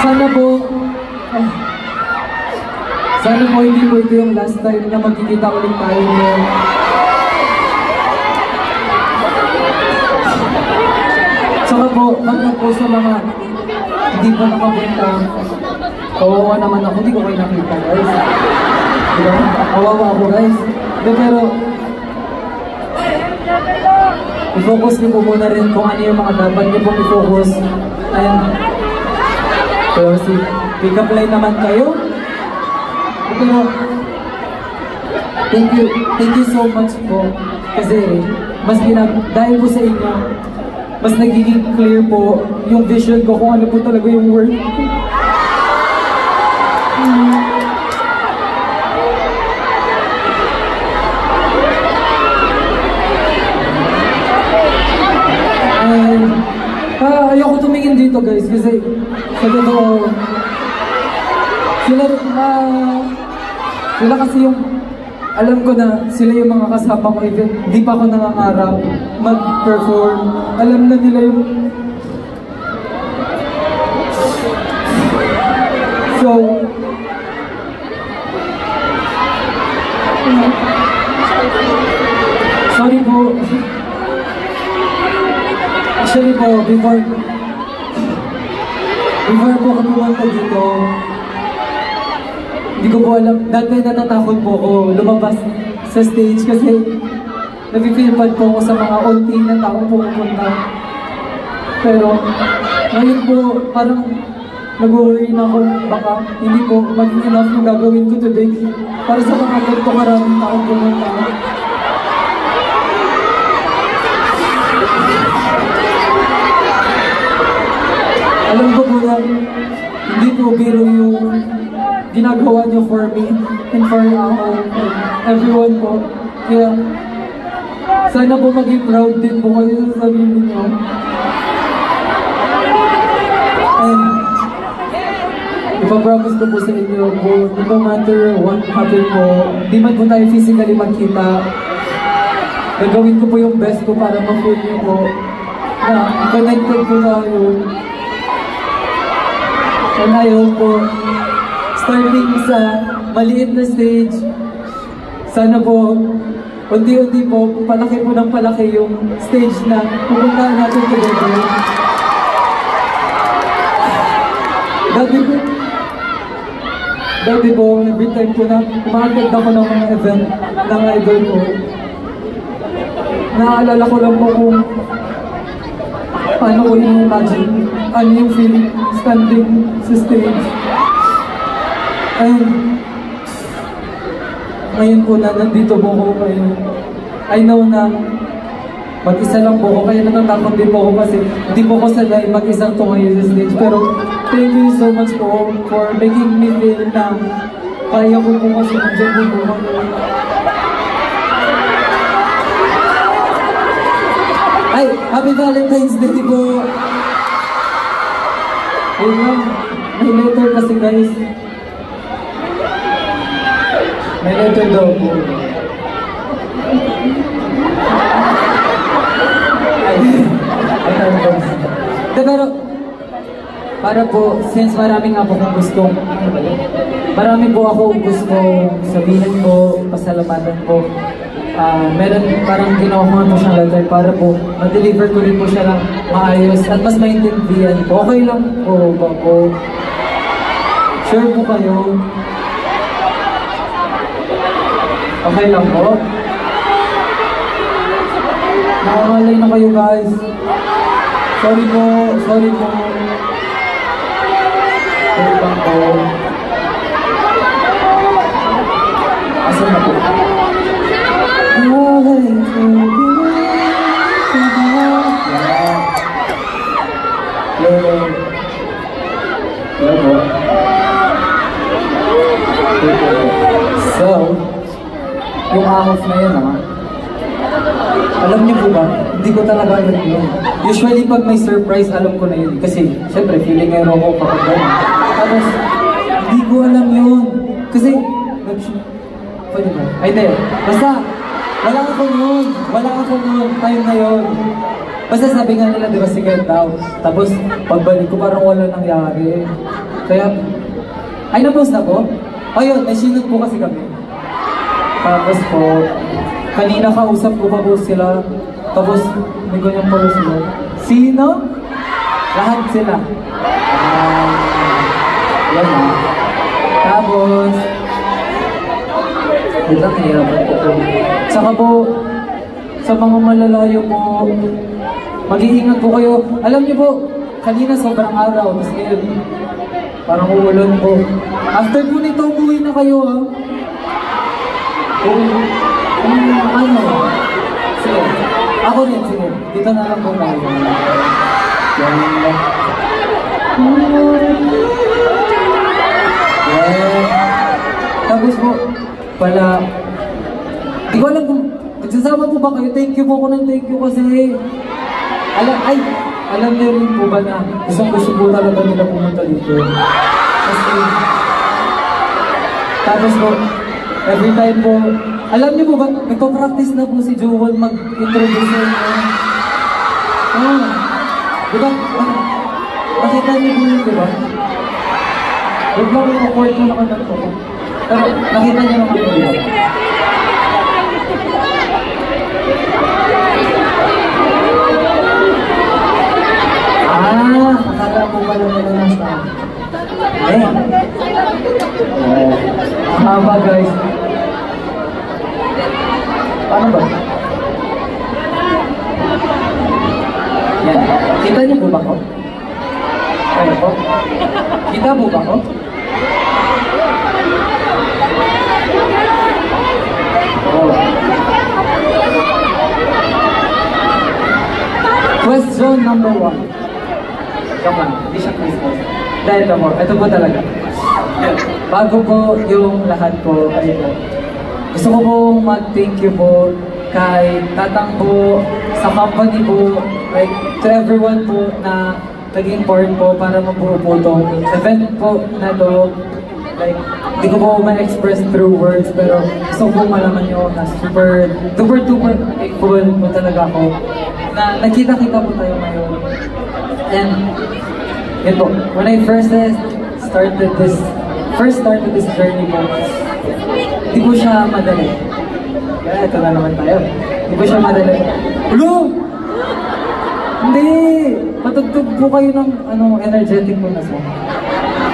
Hello po. Sana po hindi po ito yung last time na magkikita ulit tayo ngayon. Saka po, baka po sa mga hindi pa nakapunta. Kawawa naman ako, hindi ko kayo nakita guys. Diba? Kawawa ako guys. Pero i-focus niyo po muna rin kung ano yung mga dapat niyo pong i-focus. And pero si pick up line naman kayo. Pero thank you so much po. Kasi mas dahil po sa inyo, mas nagiging clear po yung vision ko kung ano po talaga yung work. Ayoko tumingin dito guys kasi sa totoo sila kasi yung alam ko na sila yung mga kasama ko even di pa ako nangangarap mag-perform. Alam na nila yung so sorry po. Actually po, before po ako pumunta dito, hindi ko po alam, dati natatakot po ako lumabas sa stage kasi nag-feel bad po ako sa mga unti na tao pumunta. Pero ngayon po, parang nag-worry na ako, baka hindi po maging enough yung gagawin ko today para sa mga ganito maraming tao pumunta. Alam ko po na hindi po biro yung ginagawa niyo for me and for everyone po. Kaya sana po maging proud din po kayo sa sarili niyo. And ipapromise ko po sa inyo po, no matter what happen po, di man po tayo physically magkita, gagawin ko po yung best ko para ma-feel niyo po na connected po tayo. And ayaw po, starting sa maliit na stage, sana po, unti-unti po, palaki po ng palaki yung stage na pupuntahan natin together. Dati po, every time po na umakatid ako ng mga event ng idol ko, naaalala ko lang po kung paano ko yung imagine, ano yung feeling standing sa stage. Ngayon po na nandito po ako ngayon, I know na mag-isa lang po ako, kaya natatakot din po ako kasi hindi po ako sanay mag-isang tumayo sa stage. Pero thank you so much po for making me feel na kaya ko po kasi nandiyan po ako. Ay, Happy Valentine's Day po! Ayun lang, may letter kasi guys. May letter daw po. Pero, para po, since marami nga po akong gustong, marami po akong gustong sabihin po, pasalamatan po. Meron parang ginawa ko nga po siyang letter para po ma-deliver ko rin po siya ng maayos at mas maintindihan po. Okay lang po ba po? Sure po kayo? Okay lang po? Nakakalay na kayo guys. Sorry po, sorry po. Sorry lang po. Asan na po? So, yung ahos na yun alam niyo po ba, hindi ko talaga alam yun. Usually pag may surprise, alam ko na yun. Kasi, syempre, feeling ngayon ako kapag gano'n. Tapos, hindi ko alam yun. Kasi, pwede ba? Ay, hindi. Basta, wala ako noon. Time na yun. Basta sabi nga nila, di ba, secret daw. Tapos, pagbalik ko, parang wala nangyari. Kaya, ay, na-post na po? Ayun, may sinot po kasi kami. Tapos po, kanina kausap ko pa po sila. Tapos, may ganyan po sila. Sino? Lahat sila. Yan na. Tapos, ito, nahirapan ko po. Saka po, sa mga malalayo po, mag-iingat po kayo. Alam niyo po, kanina sobrang araw. Tapos ngayon, parang uulan po. After po nito, umuwi na kayo ha. Ano? Sige. Ako din, sige. Dito na lang po tayo. Tapos po, pala, di ko alam kung nagsasama po ba kayo? Thank you po ako ng thank you kasi alam niyo rin po ba na gusto po talaga nila pumunta dito. Kasi, tapos po, every time po, alam niyo po ba, nagpa-practice na po si Jewel mag-introduce niyo. Diba? Nakita niyo po yun, diba? Huwag lang yung awkward mo na kanan po. Pero nakita niyo naman po yun. Akala po pala nila nasa. Haba guys. Paano ba? Yan. Kita niyo po ba ko? Kaya po? Kita po ba ko? Oh. Question number 1. Come on, hindi siya Christmas. Dahil ito po talaga. Bago po yung lahat po, gusto ko pong mag-thank you po kay Tatang po, sa company po, like to everyone po na naging part po para mabuo po itong event po na to. Like, hindi ko po ma-express through words, pero gusto ko malaman nyo na super thankful po talaga ako na nagkita-kita po tayo ngayon. And, yun po, when I first started this journey po, hindi po siya madali. Kaya ito na naman tayo. Hindi po siya madali. Ulo! Hindi! Patugtog po kayo ng energetic po na song.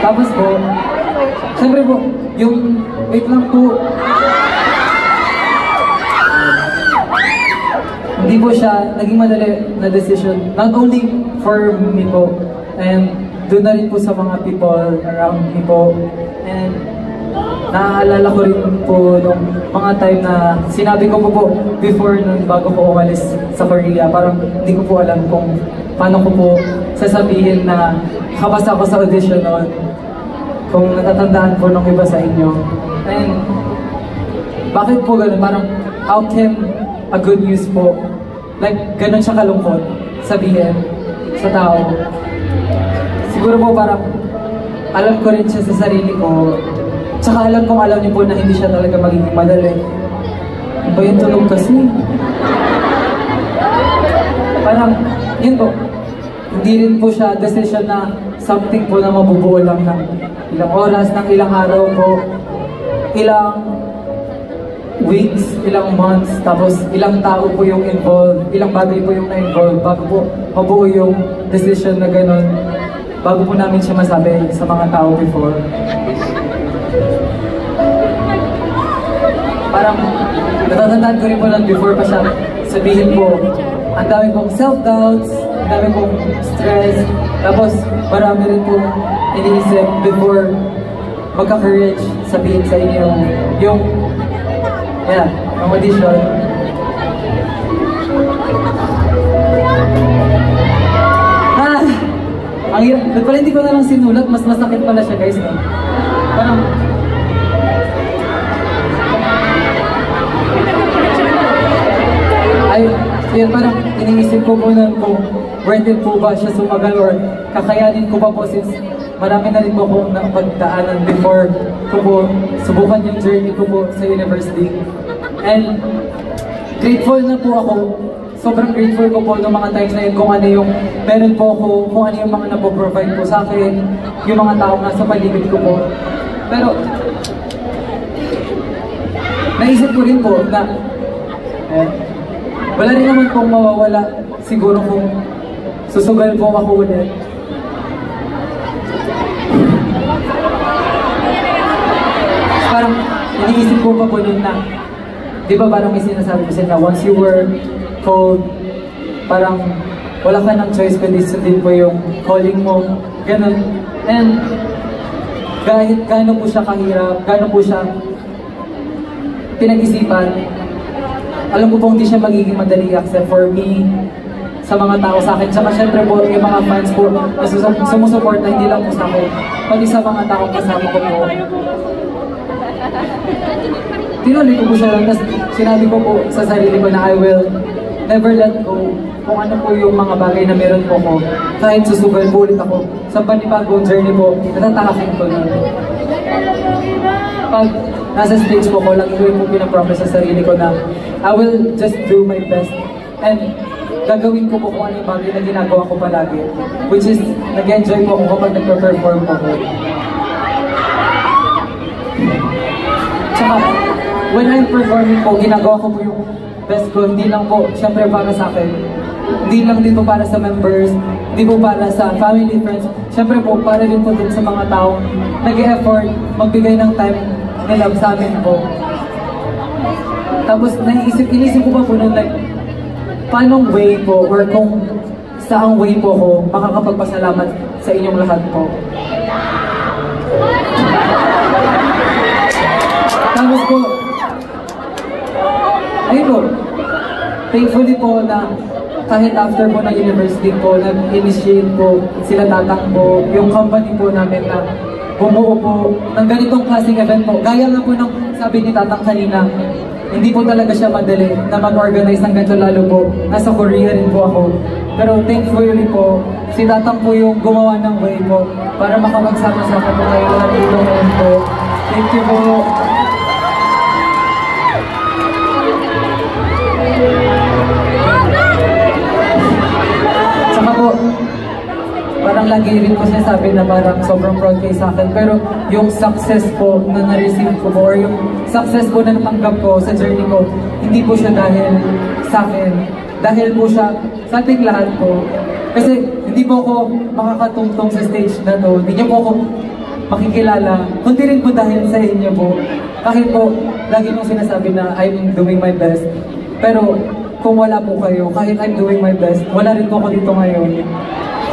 Tapos po, siyempre po, yung, wait lang po. Hindi po siya naging madali na decision, not only for me po, and doon na rin po sa mga people around me po. And naaalala ko rin po nung mga time na sinabi ko po before nung bago po umalis sa Korea, parang hindi ko po alam kung paano ko po sasabihin na nakapasa ako sa audition noon. Kung natatandaan po nung iba sa inyo. And bakit po ganun? Parang how can a good news po, like ganun siya kalungkot sabihin sa tao. Siguro po parang alam ko rin siya sa sarili ko. Tsaka alam niyo po na hindi siya talaga magiging madali. Ano ba yung tunog kasi? Parang, yun po. Hindi rin po siya decision na something po na mabubuo lang ng ilang oras, ng ilang araw po, ilang weeks, ilang months, tapos ilang tao po yung involved, ilang bagay po yung na-involved bago po mabuo yung decision na gano'n, bago po namin siya masabi sa mga tao before. Parang natatandaan ko rin po lang before pa siya sabihin po, ang dami pong self-doubts, ang dami pong stress, tapos marami rin po iniisip before magka-courage sabihin sa inyo yung audition. Ang hirap, pala hindi ko na lang sinulat, mas masakit pala siya guys, no? Parang yun, parang iniisip ko po nun kung worth it po ba siya sumagal or kakayanin ko ba po since marami na rin po akong napagdaanan before ko po subukan yung journey ko po sa university. And grateful na po ako, sobrang grateful ko po ng mga times na yun kung ano yung meron po ako, kung ano yung mga napoprovide po sa akin, yung mga taong nasa paligid ko po. Pero naisip ko rin po na wala rin naman pong mawawala siguro kung susugal po ako ulit. Parang iniisip ko pa po nun na, di ba parang may sinasabi ko sila, once you were called, parang wala ka ng choice kundi sundin po yung calling mo, ganun. And kahit gaano po siya kahirap, gaano po siya pinag-isipan, alam ko pong hindi siya magiging madali except for me, sa mga tao sa akin. Tsaka syempre po, yung mga fans po na sumusuporta, hindi lang po sa akin, pati sa mga taong kasama ko po. Tinuloy ko po siya lang, tapos sinabi ko po sa sarili ko na I will never let go kung ano po yung mga bagay na meron po ko. Kahit susugal po ulit ako sa panibagong journey po, natatakakin ko na. Pag nasa stage po ko, lagi ko yung pinapromise sa sarili ko na I will just do my best and gagawin ko po kung ano yung bagay na ginagawa ko palagi, which is nag-enjoy po ako kapag nagpa-perform po ko. Tsaka when I'm performing po, ginagawa ko po yung best ko, hindi lang po syempre para sa akin, hindi lang din po para sa members, hindi po para sa family, friends, syempre po para din po din sa mga taong nag-e-effort magbigay ng time nila sa amin po. Tapos inisip ko pa po nun, like, paanong way po or kung saang way po ko makakapagpasalamat sa inyong lahat po. Tapos po, ayun po, thankfully po na kahit after po ng university po, nag-initiate po sila Tatang po, yung company po namin na bumuo po ng ganitong klaseng event po. Gaya nga po ng sabi ni Tatang kanina, hindi po talaga siya madali na mag-organize ng ganito, lalo po nasa Korea rin po ako. Pero thankfully po, si Tatang po yung gumawa ng way po para makapagsama-sama po kayo lahat dito ngayon po. Thank you po. Saka po, parang lagi rin po sinasabi na parang sobrang proud kayo sa akin. Pero yung success po na na-receive ko po or yung success po na natanggap ko sa journey ko, hindi po siya dahil sa akin. Dahil po siya sa ating lahat po. Kasi hindi po ako makakatungtong sa stage na to. Hindi niyo po ako makikilala. Kundi rin po dahil sa inyo po. Kahit po, lagi mong sinasabi na I'm doing my best. Pero kung wala po kayo, kahit I'm doing my best, wala rin po ako dito ngayon.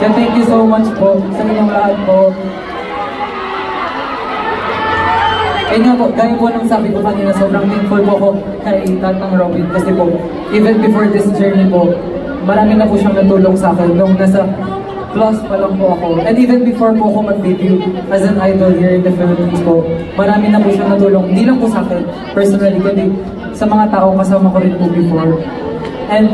Kaya thank you so much po sa inyong lahat po. Kaya nga po, gaya po nang sabi ko kanina, sobrang thankful po ako kay Tatang Robin. Kasi po, even before this journey po, marami na po siyang natulong sa akin nung nasa plus pa lang po ako. And even before po ako mag-debut as an idol here in the Philippines po, marami na po siyang natulong. Hindi lang po sa akin, personally, kundi sa mga taong kasama ko rin po before. And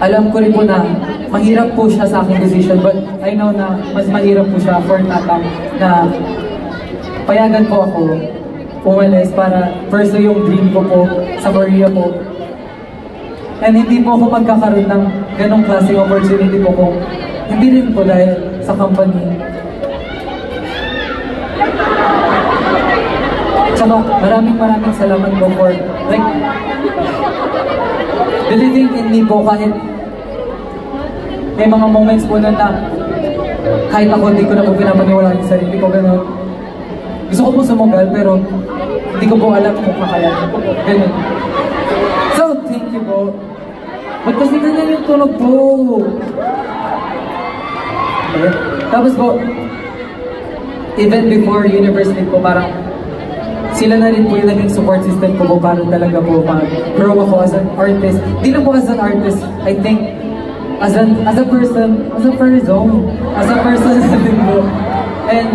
alam ko rin po na mahirap po siya sa aking decision, but I know na mas mahirap po siya for Tatang na payagan po ako umalis para pursue yung dream ko po sa Korea po. And hindi po ako magkakaroon ng ganong klaseng opportunity po kung hindi rin po dahil sa company. Tsaka maraming salamat po for like believing in me po kahit may mga moments po na kahit ako hindi ko na po pinapaniwalaan yung sarili ko, gano'n. Gusto ko po sumugal pero hindi ko po alam kung kakayanin po, gano'n. So, thank you po. Ba't kasi ganyan yung tunog po? Okay. Tapos po, even before university po, parang sila na rin po yung naging support system ko po para talaga po grow ako as an artist. Hindi lang po as an artist, I think as a person din po. And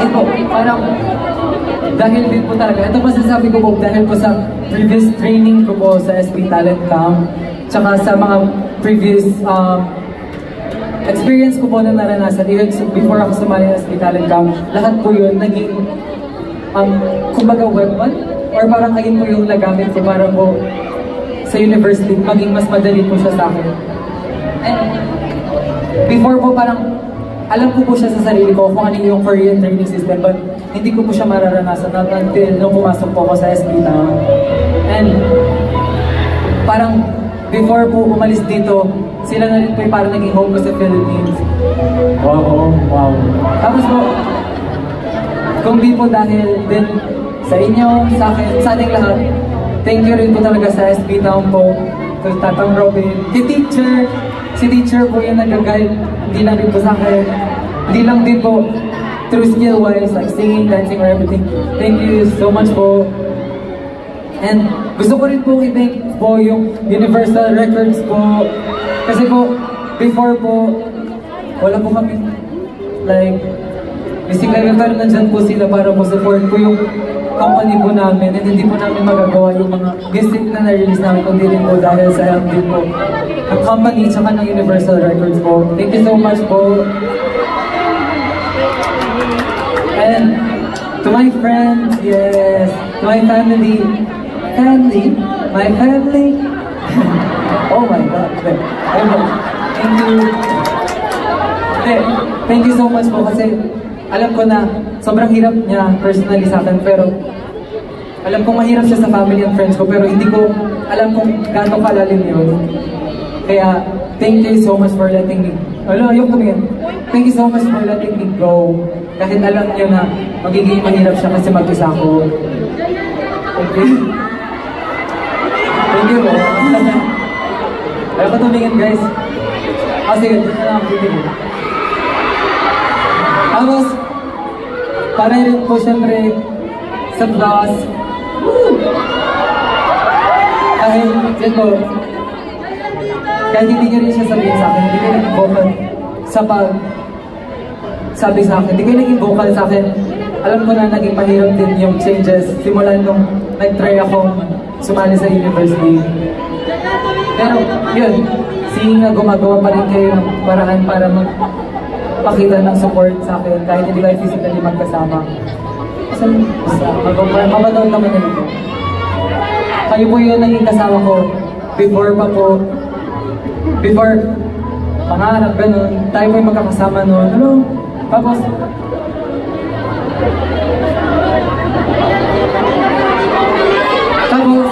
ito, parang dahil din po talaga, ito masasabi ko po dahil po sa previous training ko po sa SP Talent Camp, tsaka sa mga previous experience ko po na naranasan, even before ako sumali sa SP Talent Camp, lahat po yun naging kumbaga weapon or parang ayun po yung nagamit ko para po sa university maging mas madali po siya sa akin. And before po parang alam ko po siya sa sarili ko kung ano yung Korean training system, but hindi ko po siya mararanasan until nung pumasok po ako sa SP Town. And parang before po umalis dito, sila na rin po yung parang naging home ko sa Philippines. Wow. Tapos po, kung di po dahil din sa inyo, sa akin, sa ating lahat, thank you rin po talaga sa SP Town po, kay Tatang Robin, kay teacher. Si teacher po yung nag-guide, hindi lang din po sa akin. Hindi lang din po through skill-wise, like singing, dancing, or everything. Thank you so much po. And gusto ko rin po i-thank po yung Universal Records po. Kasi po, before po, wala po kami, like, music level, pero nandyan po sila para po support po yung company po namin, and hindi po namin magagawa yung mga music na na-release namin kundi rin po dahil sa help din po ng company tsaka ng Universal Records po. Thank you so much po. And to my friends, yes, to my family, my family. Oh my God. Thank you. Thank you so much po kasi alam ko na sobrang hirap niya personally sa akin, pero alam kong mahirap siya sa family and friends ko, pero hindi ko alam kung gaano kalalim yun. Kaya, thank you so much for letting me, thank you so much for letting me go. Kahit alam niyo na magiging mahirap siya kasi mag-isa ako. Thank you. Thank you po. Ayaw ko tumingin, guys. Sige, dito na lang titigil. Tapos, para rin po siyempre sa class. Kahit, yan po, kahit hindi nyo rin siya sabihin sa akin, hindi kayo naging vocal sa sabi sa akin, hindi kayo naging vocal sa akin. Alam ko na naging mahirap din yung changes simulan nung nag-try akong sumali sa university. Pero, yun, si seeing na gumagawa pa rin kayo ng paraan para magpakita ng support sa akin kahit hindi kayo physically magkasama. Basta mabanood naman yun ito. Kayo po yun naging kasama ko before pa po, before pangarap, ganun. Tayo po yung magkakasama noon. Ano? Tapos,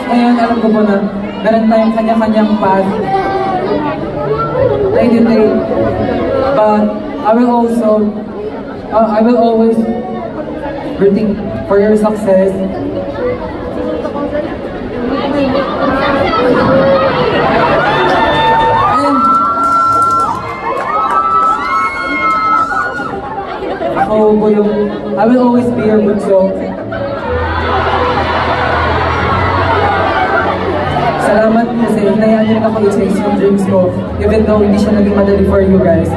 ngayon alam ko po na meron tayong kanya-kanyang path. I did, but I will always rooting for your success. And I will always be your bunso. Salamat kasi hinayaan niyo ako i-chase yung dreams ko even though hindi siya naging madali for you guys.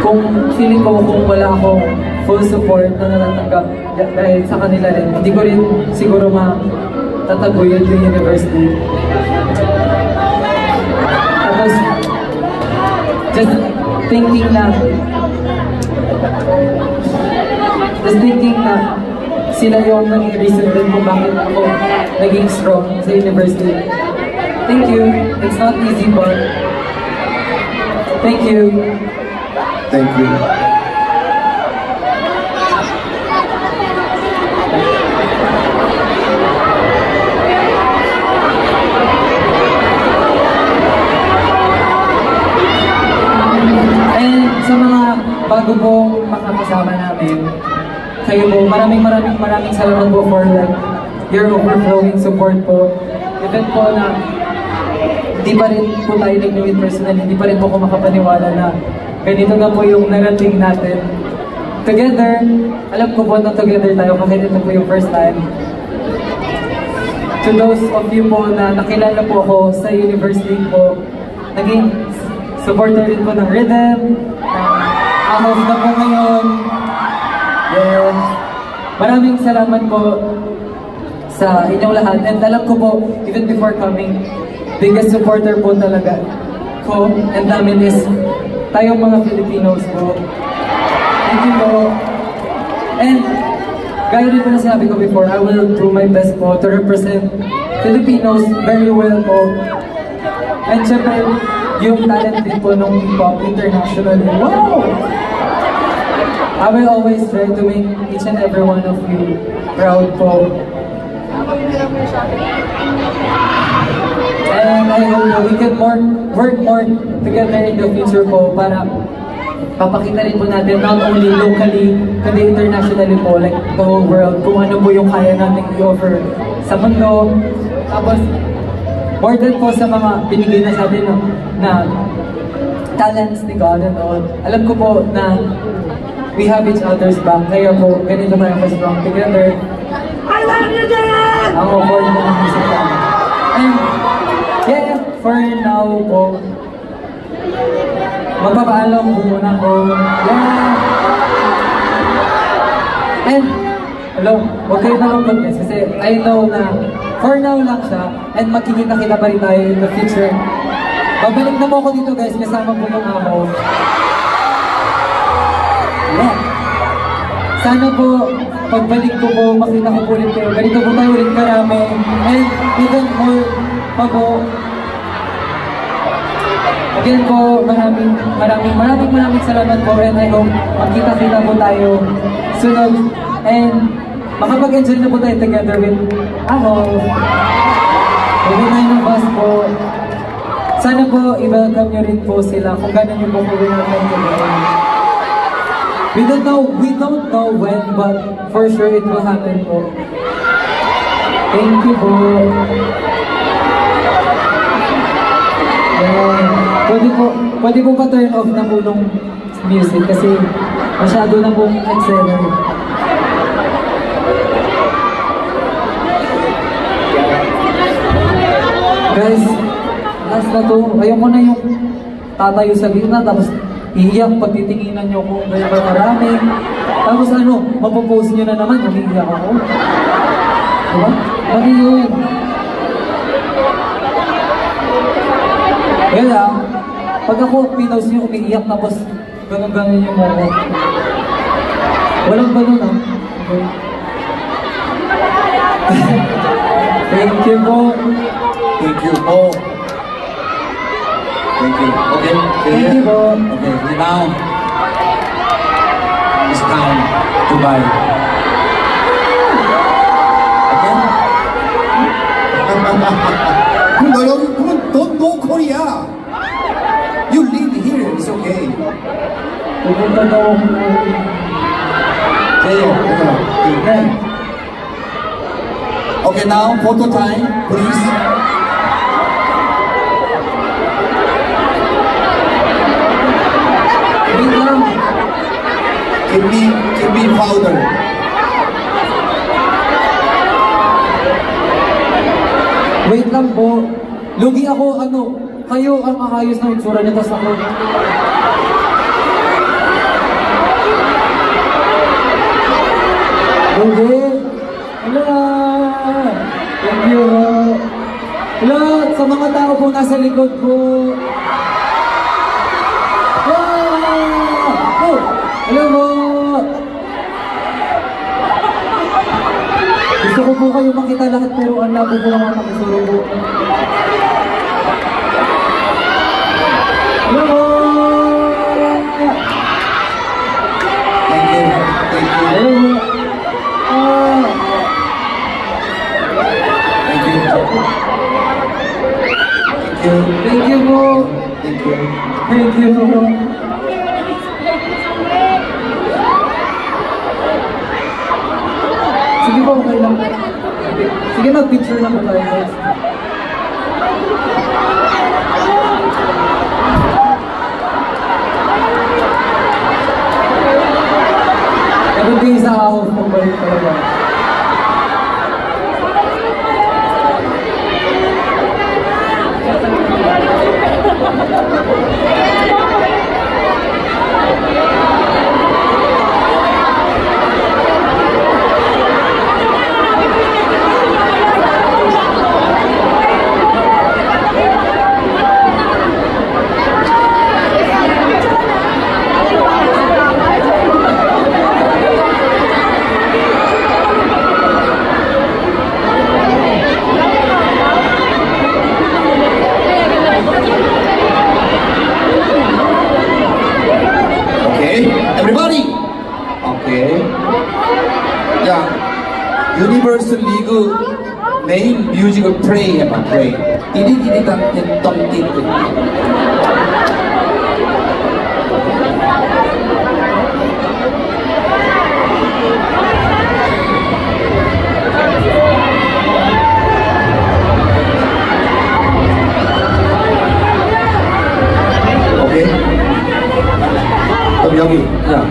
Kung feeling ko kung wala akong full support na natatanggap dahil sa kanila rin, hindi ko rin siguro matataguyod yung university. Tapos, just thinking na sila yung naging reason din kung bakit ako naging strong sa university. Thank you. It's not easy, but thank you. Thank you. And sa mga bago pong makakasama namin, kayo po, maraming salamat po for like your overflowing support po. Even po na hindi pa rin po tayo nag-meet personally, hindi pa rin po ako makapaniwala na ganito na po yung narating natin. Together, alam ko po na together tayo kahit ito po yung first time. To those of you po na nakilala po ako sa university po, naging supporter rin po ng Rhythm, Ahof na po ngayon. Yes. Maraming salamat po sa inyong lahat. And alam ko po, even before coming, biggest supporter po talaga ko and namin is tayong mga Filipinos po. Thank you po. And gaya rin po na sinabi ko before, I will do my best po to represent Filipinos very well po. And syempre, yung talent din po ng hip-hop internationally. Wow! I will always try to make each and every one of you proud po. And I hope that we can work more together in the future po para papakita rin po natin not only locally, kundi internationally po, like the whole world, kung ano po yung kaya natin i-offer sa mundo. Tapos, more than po sa mga binigay na sa atin na talents ni God and all. Alam ko po na we have each other's back. Kaya po, ganito tayo ka-strong together. I love you, Jen! Ang award na ng music namin. And, yeah, for now po, magpapaalam po muna ko. Yeah! And, hello, huwag kayo nalungkot guys, kasi I know na for now lang siya, and magkikita-kita pa rin tayo in the future. Babalik na mo ako dito guys, kasama po yung amo. Yeah. Sana po, pagbalik ko po, makita ko po ulit kayo. Ganito po tayo ulit karami. And even more pa po. Again po, maraming salamat po. And I hope magkita-kita po tayo sunod. And makapag-enjoy na po tayo together with Ahof. Pwede tayo ng bus po. Sana po, i-welcome nyo rin po sila kung gano'n nyo po welcome together. We don't know when, but for sure it will happen po. Thank you po. Pwede po pa-turn off na po nung music kasi masyado na pong accelerate. Guys, last na to. Ayoko na yung tatayo sa gitna tapos iiyak pag titinginan nyo kung gano'n ba marami. Tapos ano, mapopost nyo na naman, mag-iiyak ako. Diba? Mali yun. Kaya lang, pag ako pinost niyo umiiyak tapos ganun-ganun yung mukha. Walang ganun ah. Okay. Thank you po. Thank you po. Thank you. Okay. Thank you po. Okay. Now, it's time to buy. Okay? No, don't go Korea. You live here. It's okay. Pupunta daw ako. Okay. Okay, now photo time, please. Wait lang. Give me powder. Wait lang po. Lugi ako, kayo ang maayos na itsura niya, tas ako. Lugi. Hello. Thank you. Hello, sa mga tao po nasa likod po. Oh, hello po. Gusto ko po kayo makita lahat pero ang labo po naman makisuro po. Hello po. Thank you. Thank you. Hello po. Thank you. Thank you po. Thank you. Thank you po. Sige po, okay lang. Sige, mag-picture lang po tayo guys. Everything sa ako, pabalik talaga. Universal League main musical Pray apa Pray. Ini tak tentang itu. Okay. Tapi lagi, ya.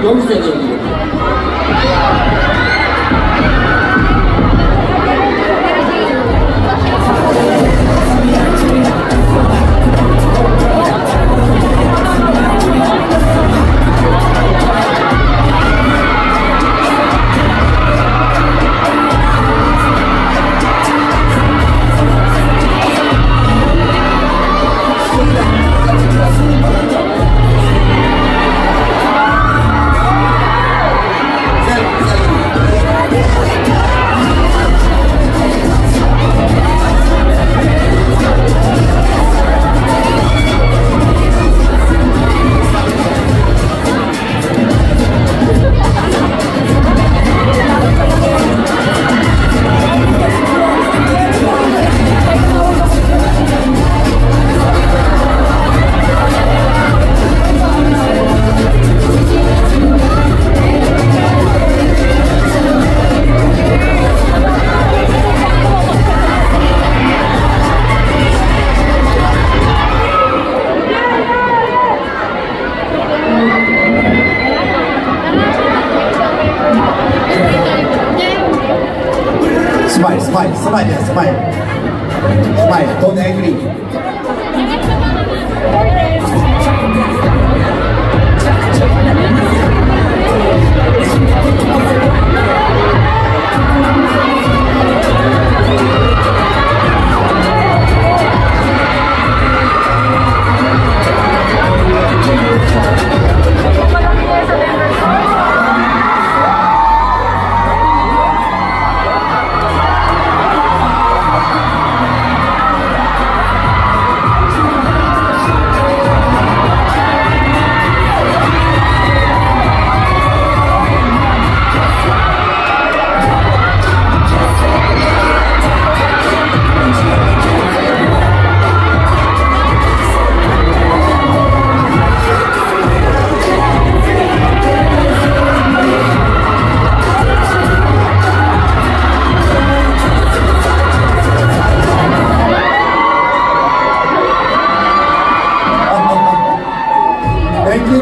여기서 해야 돼요. smile, smile, yeah, smile. Smile, don't angry.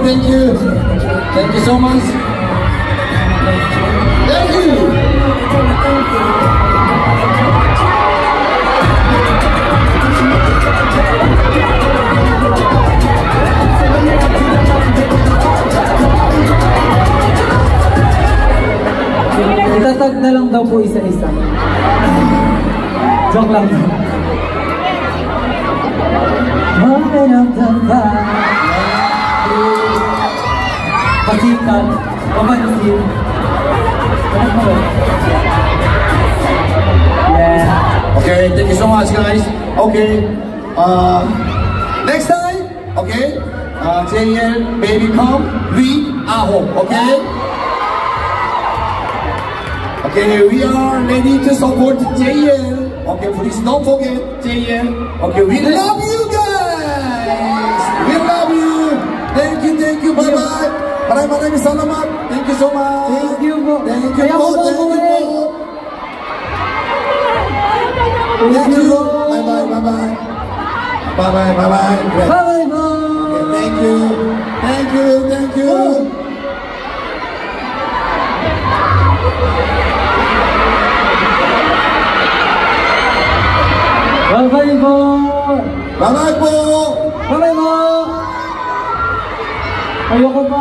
Thank you. Thank you so much. Thank you. Itatag na lang daw po isa-isa. Joke lang. Pasikat, pamansin. Yeah. Okay, thank you so much, guys. Okay, next time, okay, JL, baby, come, we are home, okay? Okay, we are ready to support JL. Okay, please don't forget JL. Okay, we love you guys. We love you. Thank you, bye-bye. Maraming salamat. Thank you so much. Thank you po. Thank you po. Thank you. Bye-bye, bye-bye. Bye-bye, bye-bye. Bye-bye po. Thank you. Thank you, thank you. Bye-bye po. Bye-bye po. Bye-bye po. Ayoko pa.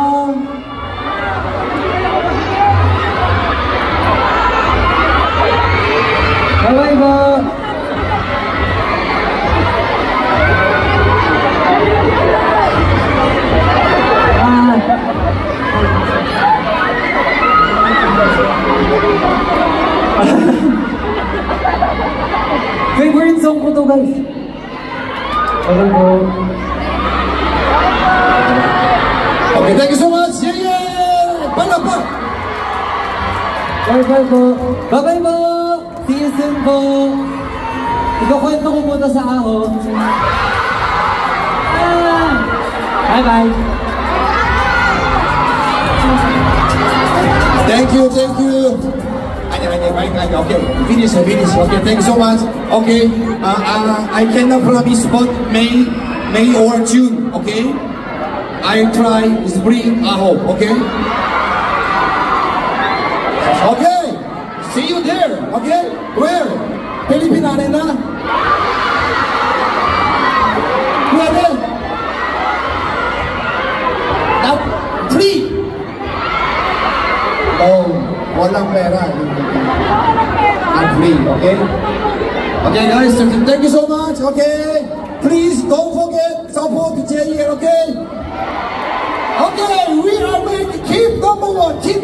Bye-bye po. Favorite song ko to, guys. Bye-bye po. Okay, thank you so much. Yeah. Bye-bye. Bye-bye po. Bye-bye po. See you soon po. Ikakwento ko muna sa ahon. Bye-bye. Thank you. Okay, finish. Okay, thank you so much. Okay, I cannot promise about May or June. Okay, I try spring home. Okay. Okay, see you there. Okay, where? Philippine Arena. Pwede. Now, free. Oh, walang pera. I'm free, okay? Okay, guys, thank you so much, okay? Please don't forget support JL, okay? Okay, we are going to keep #1, keep